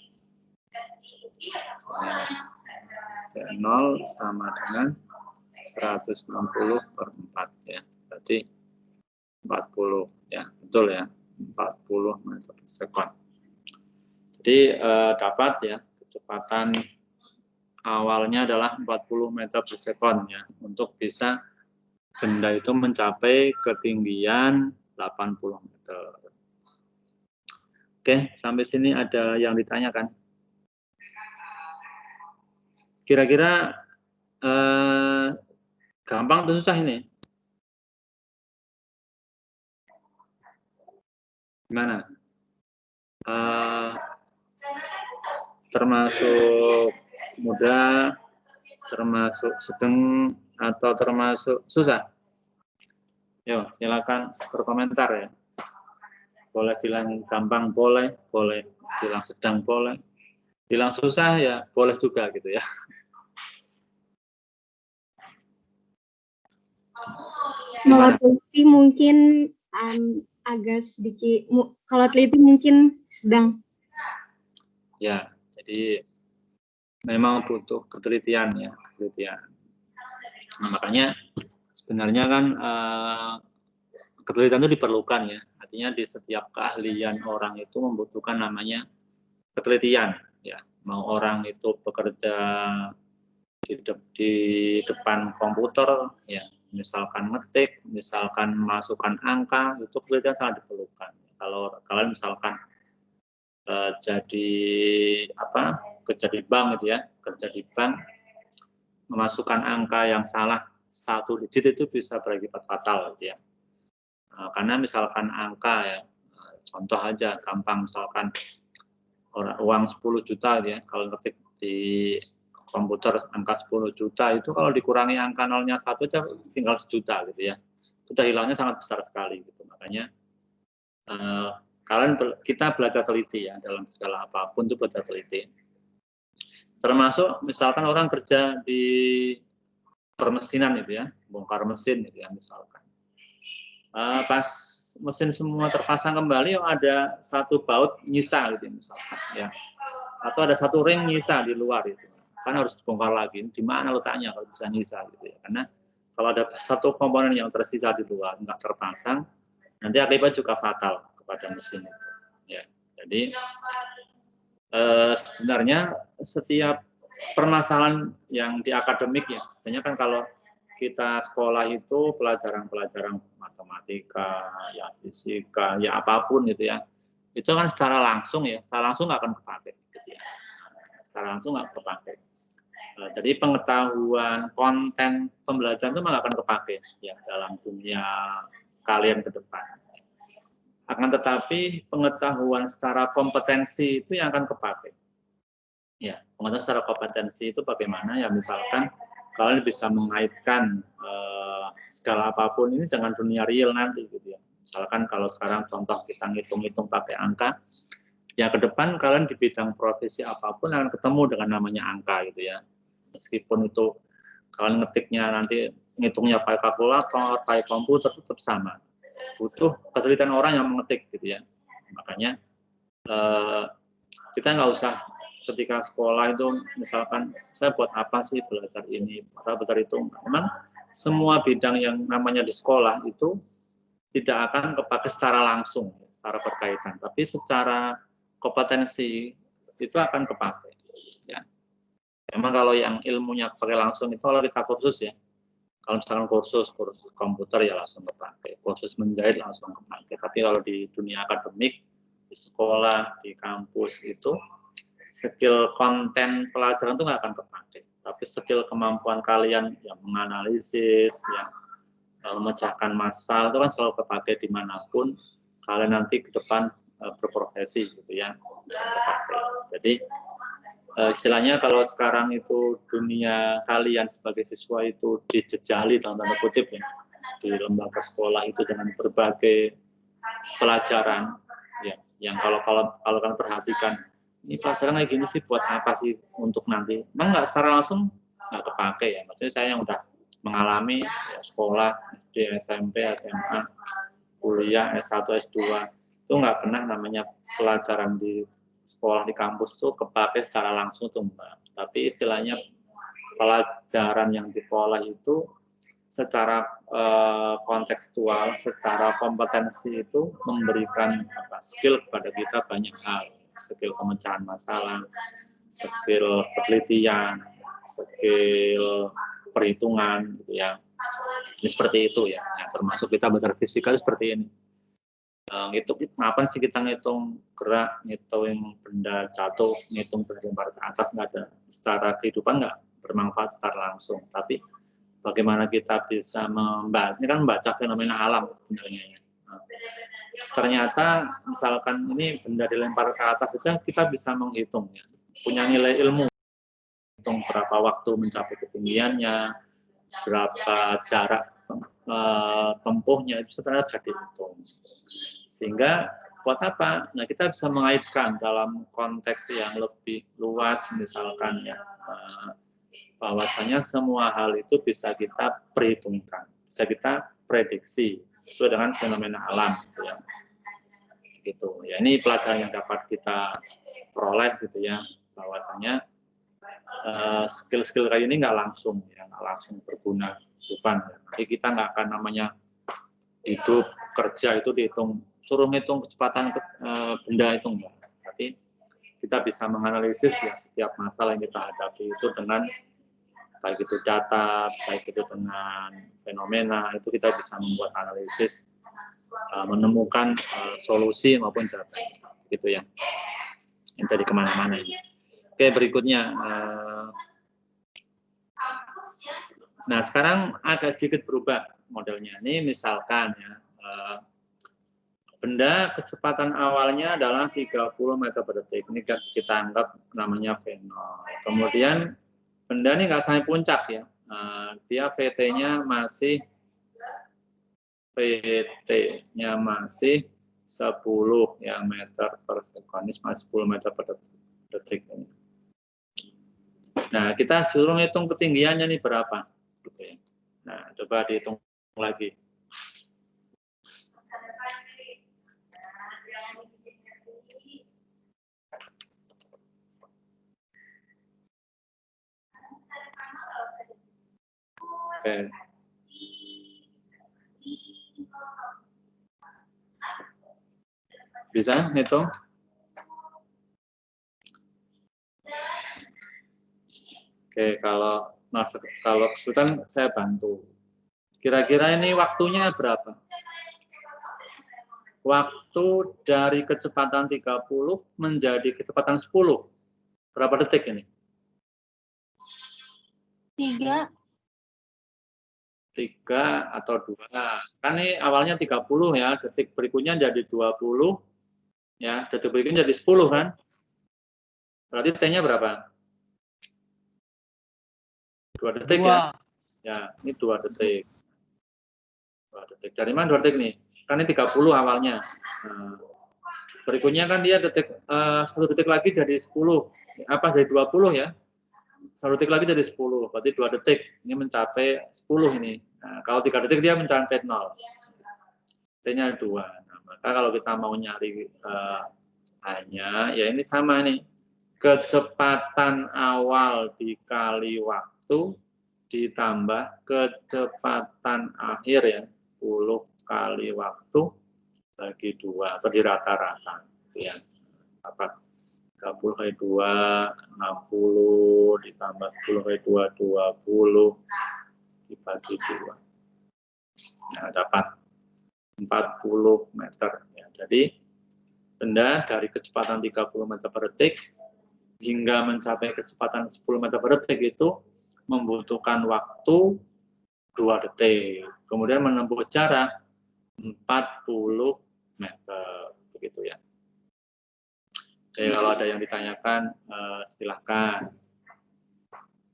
A: 0 sama dengan 160 per 4 ya. Berarti 40 ya, betul ya. 40 meter per sekon. Jadi dapat ya, kecepatan awalnya adalah 40 meter per sekon ya, untuk bisa benda itu mencapai ketinggian 80 meter. Oke, sampai sini ada yang ditanyakan? kira-kira gampang atau susah ini? Gimana? Termasuk mudah, termasuk sedang, atau termasuk susah? Yuk, silakan berkomentar ya. Boleh bilang gampang, boleh bilang sedang, boleh. Bilang susah ya, boleh juga gitu ya.
B: Kalau teliti mungkin agak sedikit, kalau teliti mungkin sedang.
A: Ya, jadi memang butuh ketelitian ya, ketelitian. Nah, makanya sebenarnya kan ketelitian itu diperlukan ya. Artinya di setiap keahlian orang itu membutuhkan namanya ketelitian ya. Mau orang itu bekerja di depan komputer ya, misalkan ngetik, misalkan masukkan angka, itu ketelitian sangat diperlukan. Kalau kalian misalkan kerja di bank gitu ya, kerja di bank, memasukkan angka yang salah 1 digit itu bisa berakibat fatal gitu ya. Karena misalkan angka ya, contoh aja gampang, misalkan uang 10 juta gitu ya, kalau ngetik di komputer angka 10 juta itu kalau dikurangi angka nolnya 1 aja tinggal 1 juta gitu ya. Sudah hilangnya sangat besar sekali gitu. Makanya kita belajar teliti ya, dalam segala apapun itu belajar teliti. Termasuk misalkan orang kerja di permesinan itu ya, bongkar mesin gitu ya misalkan. Pas mesin semua terpasang kembali, ada 1 baut nyisa gitu misalkan ya. Atau ada 1 ring nyisa di luar itu. Kan harus dibongkar lagi. Di mana letaknya kalau bisa nyisa gitu ya. Karena kalau ada 1 komponen yang tersisa di luar nggak terpasang, nanti akibat juga fatal kepada mesin itu. Ya, jadi sebenarnya setiap permasalahan yang di akademik ya, biasanya kan kalau kita sekolah itu pelajaran-pelajaran matematika, ya fisika, ya apapun gitu ya, itu kan secara langsung nggak akan kepake, gitu ya. Secara langsung nggak kepake. Jadi pengetahuan konten pembelajaran itu malah akan kepake ya dalam dunia kalian ke depan. Akan tetapi pengetahuan secara kompetensi itu yang akan kepake. Ya, pengetahuan secara kompetensi itu bagaimana ya, misalkan kalian bisa mengaitkan segala apapun ini dengan dunia real nanti gitu ya. Misalkan kalau sekarang contoh kita ngitung-ngitung pakai angka, ya ke depan kalian di bidang profesi apapun akan ketemu dengan namanya angka gitu ya. Meskipun itu kalian ngetiknya nanti ngitungnya pakai kalkulator, pakai komputer, tetap sama. Butuh ketelitian orang yang mengetik gitu ya. Makanya kita nggak usah ketika sekolah itu misalkan saya buat apa sih belajar ini atau belajar itu. Memang semua bidang yang namanya di sekolah itu tidak akan kepake secara langsung, secara berkaitan, tapi secara kompetensi itu akan kepake. Ya. Memang kalau yang ilmunya pakai langsung itu kalau kita kursus ya, kalau misalkan kursus komputer ya langsung kepake, kursus menjahit langsung kepake. Tapi kalau di dunia akademik, di sekolah, di kampus itu skill konten pelajaran itu nggak akan kepake. Tapi skill kemampuan kalian yang menganalisis, yang memecahkan masalah itu kan selalu kepake dimanapun kalian nanti ke depan berprofesi gitu ya. Kepake. Jadi istilahnya kalau sekarang itu dunia kalian sebagai siswa itu dijejali dalam tanda kutip ya di lembaga sekolah itu dengan berbagai pelajaran ya, yang kalau kalian perhatikan ini pelajaran kayak gini sih buat apa sih untuk nanti, memang nggak secara langsung nggak kepake ya. Maksudnya saya yang udah mengalami ya, sekolah di SMP, SMA, kuliah S1, S2 itu nggak pernah namanya pelajaran di sekolah di kampus itu kepake secara langsung tuh enggak. Tapi istilahnya pelajaran yang di sekolah itu secara kontekstual, secara kompetensi itu memberikan skill kepada kita banyak hal. Skill pemecahan masalah, skill penelitian, skill perhitungan gitu ya. Ini seperti itu ya. Termasuk kita belajar fisika itu seperti ini. Ngitung apa sih kita ngitung gerak, ngitung benda jatuh, ngitung benda lempar ke atas, nggak ada. Secara kehidupan bermanfaat secara langsung. Tapi bagaimana kita bisa membaca, ini kan membaca fenomena alam sebenarnya. Nah, ternyata misalkan ini benda dilempar ke atas saja kita bisa menghitung, ya. Punya nilai ilmu, hitung berapa waktu mencapai ketinggiannya, berapa jarak tempuhnya, itu sebenarnya sudah dihitung. Sehingga buat apa? Nah, kita bisa mengaitkan dalam konteks yang lebih luas, misalkan ya, bahwasanya semua hal itu bisa kita perhitungkan, bisa kita prediksi sesuai dengan fenomena alam, ya. Gitu. Ya, ini pelajaran yang dapat kita peroleh, gitu ya, bahwasanya skill-skill kayak ini nggak langsung berguna di depan. Ya. Jadi kita nggak akan namanya hidup kerja itu dihitung, suruh ngitung kecepatan benda itu enggak. Tapi kita bisa menganalisis ya setiap masalah yang kita hadapi itu dengan baik itu data, baik itu dengan fenomena, itu kita bisa membuat analisis, menemukan solusi maupun jawaban, gitu ya. Yang jadi kemana-mana. Oke, berikutnya. Nah, sekarang agak sedikit berubah modelnya. Ini misalkan ya, benda kecepatan awalnya adalah 30 meter per detik. Ini kita anggap namanya V0. Kemudian benda ini nggak sampai puncak ya. Dia VT-nya masih 10 ya meter per sekon. Ini masih 10 meter per detik. Nah, kita suruh hitung ketinggiannya nih berapa, gitu ya. Nah, coba dihitung lagi. Oke. Bisa hitung? Oke, kalau kesulitan saya bantu. Kira-kira ini waktunya berapa? Waktu dari kecepatan 30 menjadi kecepatan 10. Berapa detik ini?
C: 3.
A: 3 atau 2. Kan ini awalnya 30 ya, detik berikutnya jadi 20, ya, detik berikutnya jadi 10 kan? Berarti T-nya berapa? 2 detik
I: 2.
A: ya? Ya, ini 2 detik. 2 detik. Dari mana 2 detik nih? Kan ini 30 awalnya. Nah, berikutnya kan dia 1 detik lagi jadi 10. Apa jadi 20 ya? 1 detik lagi jadi 10. Berarti 2 detik. Ini mencapai 10 ini. Nah, kalau 3 detik dia mencapai 0. T-nya 2. Nah, maka kalau kita mau nyari hanya, ya ini sama nih. Kecepatan awal dikali waktu ditambah kecepatan akhir ya, 10 kali waktu bagi 2 atau di rata-rata, gitu ya. Apa? 30 kali 2, 60 ditambah 10 kali 2, 20 dibagi 2. Nah, dapat 40 meter. Ya. Jadi benda dari kecepatan 30 meter per detik hingga mencapai kecepatan 10 meter per detik itu membutuhkan waktu 2 detik. Kemudian menempuh jarak 40 meter. Begitu ya. Oke, kalau ada yang ditanyakan, silahkan.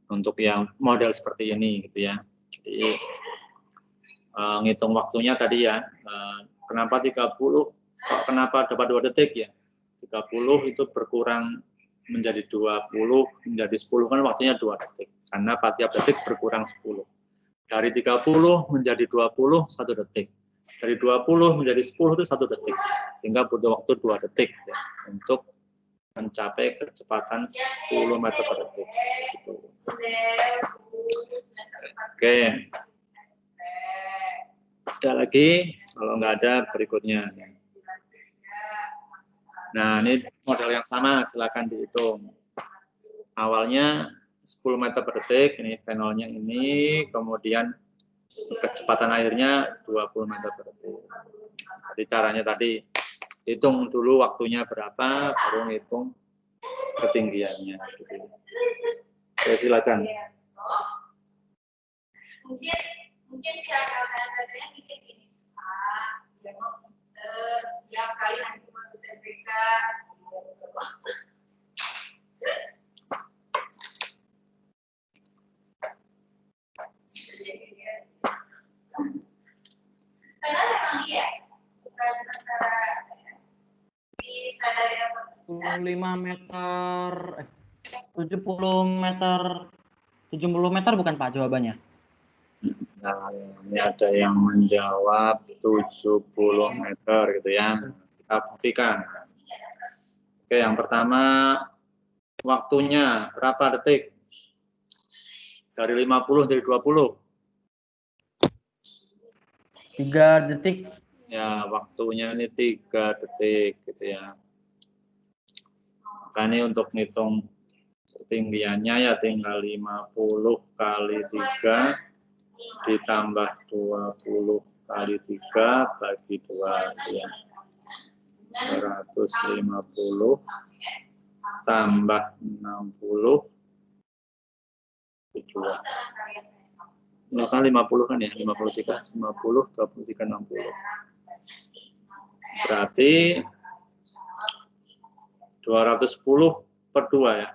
A: Untuk yang model seperti ini, gitu ya. Jadi, ngitung waktunya tadi ya, kenapa 30, kenapa dapat 2 detik ya? 30 itu berkurang menjadi 20, menjadi 10, kan waktunya 2 detik. Karena tiap detik berkurang 10. Dari 30 menjadi 20, 1 detik. Dari 20 menjadi 10 itu 1 detik. Sehingga butuh waktu 2 detik ya, untuk mencapai kecepatan 10 meter per detik. Gitu. Oke. Ada lagi? Kalau nggak ada, berikutnya. Nah, ini model yang sama, silakan dihitung. Awalnya 10 meter per detik, ini V0-nya ini, kemudian kecepatan akhirnya 20 meter per detik. Jadi caranya tadi, hitung dulu waktunya berapa, baru hitung ketinggiannya. Gitu. Oke, silakan.
J: mungkin kata-katanya mikir gini, dia mau siap kali nanti masuk TPK. Karena memang iya, bukan antara disadari apa.
I: 75 meter, 70 meter, 70 meter bukan Pak jawabannya?
A: Nah, ini ada yang menjawab 70 meter gitu ya. Kita buktikan. Oke, yang pertama waktunya berapa detik? Dari 50 jadi 20.
I: 3 detik.
A: Ya, waktunya ini 3 detik gitu ya. Maka ini untuk ngitung ketinggiannya ya tinggal 50 kali 3 ditambah 20 kali 3 bagi 2 ya. 150 tambah 60 2. Maka 50 kan ya, 53, 50, 23, 60. Berarti 210 per 2 ya.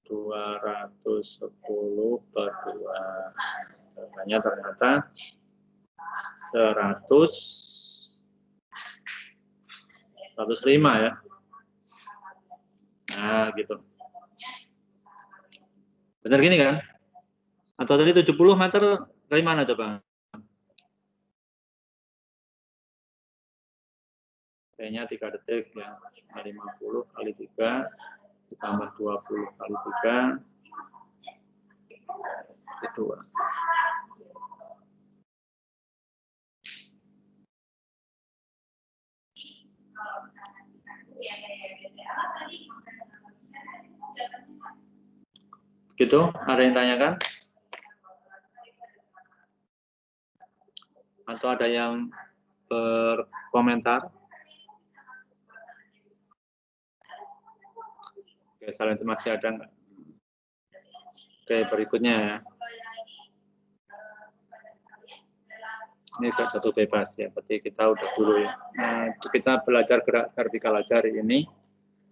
A: 210 per 2. Jawabannya ternyata 105 ya. Nah, gitu. Benar gini kan? Atau tadi 70 meter dari mana coba? T-nya 3 detik ya. 50 kali 3 ditambah 20 kali 3 itu 2. Gitu, ada yang tanyakan? Atau ada yang berkomentar? Oke, selain itu masih ada nggak? Oke, berikutnya ya. Ini udah jatuh bebas ya, berarti kita udah dulu ya. Nah, kita belajar gerak vertikal aja hari ini.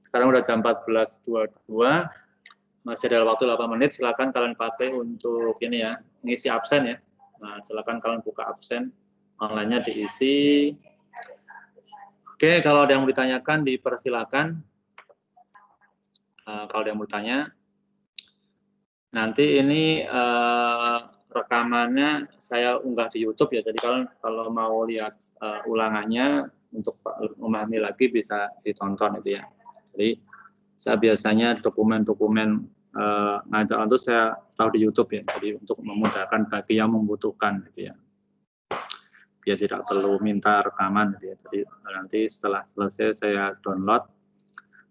A: Sekarang udah jam 14.22. Masih ada waktu 8 menit, silakan kalian pakai untuk ini ya, ngisi absen ya. Nah, silakan kalian buka absen, online-nya diisi. Oke, kalau ada yang mau ditanyakan, dipersilakan. Kalau ada yang mau tanya, nanti ini rekamannya saya unggah di YouTube ya. Jadi kalau mau lihat ulangannya untuk memahami lagi bisa ditonton itu ya. Jadi saya biasanya dokumen-dokumen ngajar itu saya tahu di YouTube ya. Jadi untuk memudahkan bagi yang membutuhkan gitu ya. Biar tidak perlu minta rekaman gitu ya. Jadi nanti setelah selesai saya download,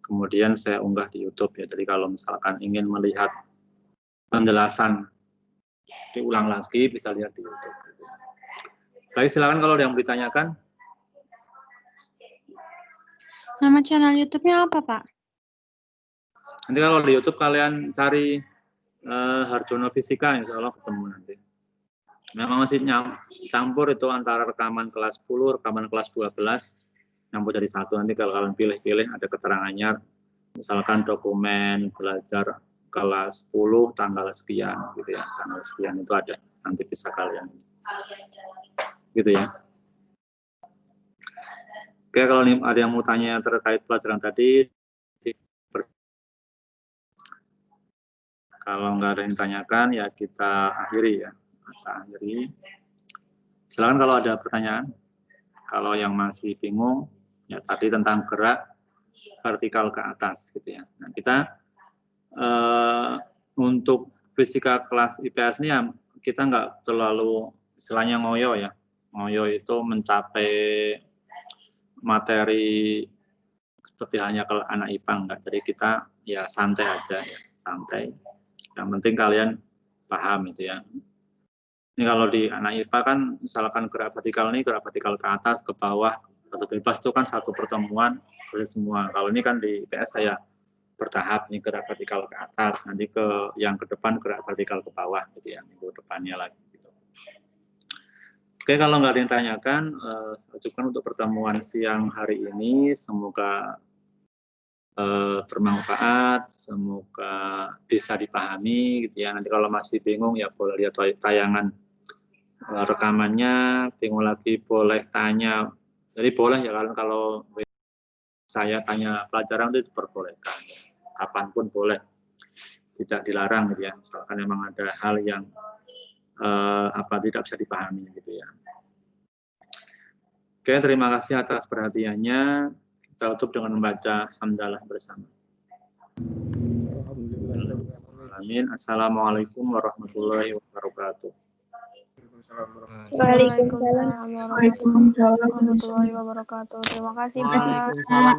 A: kemudian saya unggah di YouTube ya. Jadi kalau misalkan ingin melihat penjelasan diulang lagi bisa lihat di YouTube. Baik, silakan kalau ada yang ditanyakan.
B: Nama channel YouTube-nya apa, Pak?
A: Nanti kalau di YouTube kalian cari Harjono Fisika, insya Allah ketemu nanti. Memang masih campur itu antara rekaman kelas 10, rekaman kelas 12, campur jadi satu. Nanti kalau kalian pilih-pilih ada keterangannya, misalkan dokumen belajar kelas 10 tanggal sekian gitu ya, tanggal sekian itu ada, nanti bisa kalian gitu ya. Oke, kalau ada yang mau tanya terkait pelajaran tadi, kalau nggak ada yang tanyakan ya kita akhiri ya, kita akhiri. Silakan kalau ada pertanyaan. Kalau yang masih bingung ya tadi tentang gerak vertikal ke atas gitu ya. Nah, kita untuk fisika kelas IPS ini ya kita nggak terlalu istilahnya ngoyo ya. Ngoyo itu mencapai materi seperti hanya kalau anak IPA enggak. Jadi kita ya santai aja ya, santai. Yang penting kalian paham itu ya. Ini kalau di anak IPA kan misalkan gerak vertikal ini gerak vertikal ke atas, ke bawah, atau bebas itu kan satu pertemuan selesai semua. Kalau ini kan di IPS saya bertahap nih, gerak vertikal ke atas, nanti ke yang ke depan gerak vertikal ke bawah gitu ya, minggu depannya lagi gitu. Oke, kalau nggak ada yang tanyakan, saya cukupkan untuk pertemuan siang hari ini. Semoga bermanfaat, semoga bisa dipahami gitu ya. Nanti kalau masih bingung ya boleh lihat tayangan rekamannya, bingung lagi boleh tanya. Jadi boleh ya kalau saya tanya pelajaran itu diperbolehkan, kapanpun boleh, tidak dilarang gitu ya. Misalkan memang ada hal yang tidak bisa dipahami gitu ya. Oke, terima kasih atas perhatiannya. Kita tutup dengan membaca hamdalah bersama. Amin. Assalamualaikum warahmatullahi wabarakatuh.
C: Waalaikumsalam warahmatullahi wabarakatuh. Terima kasih, Pak.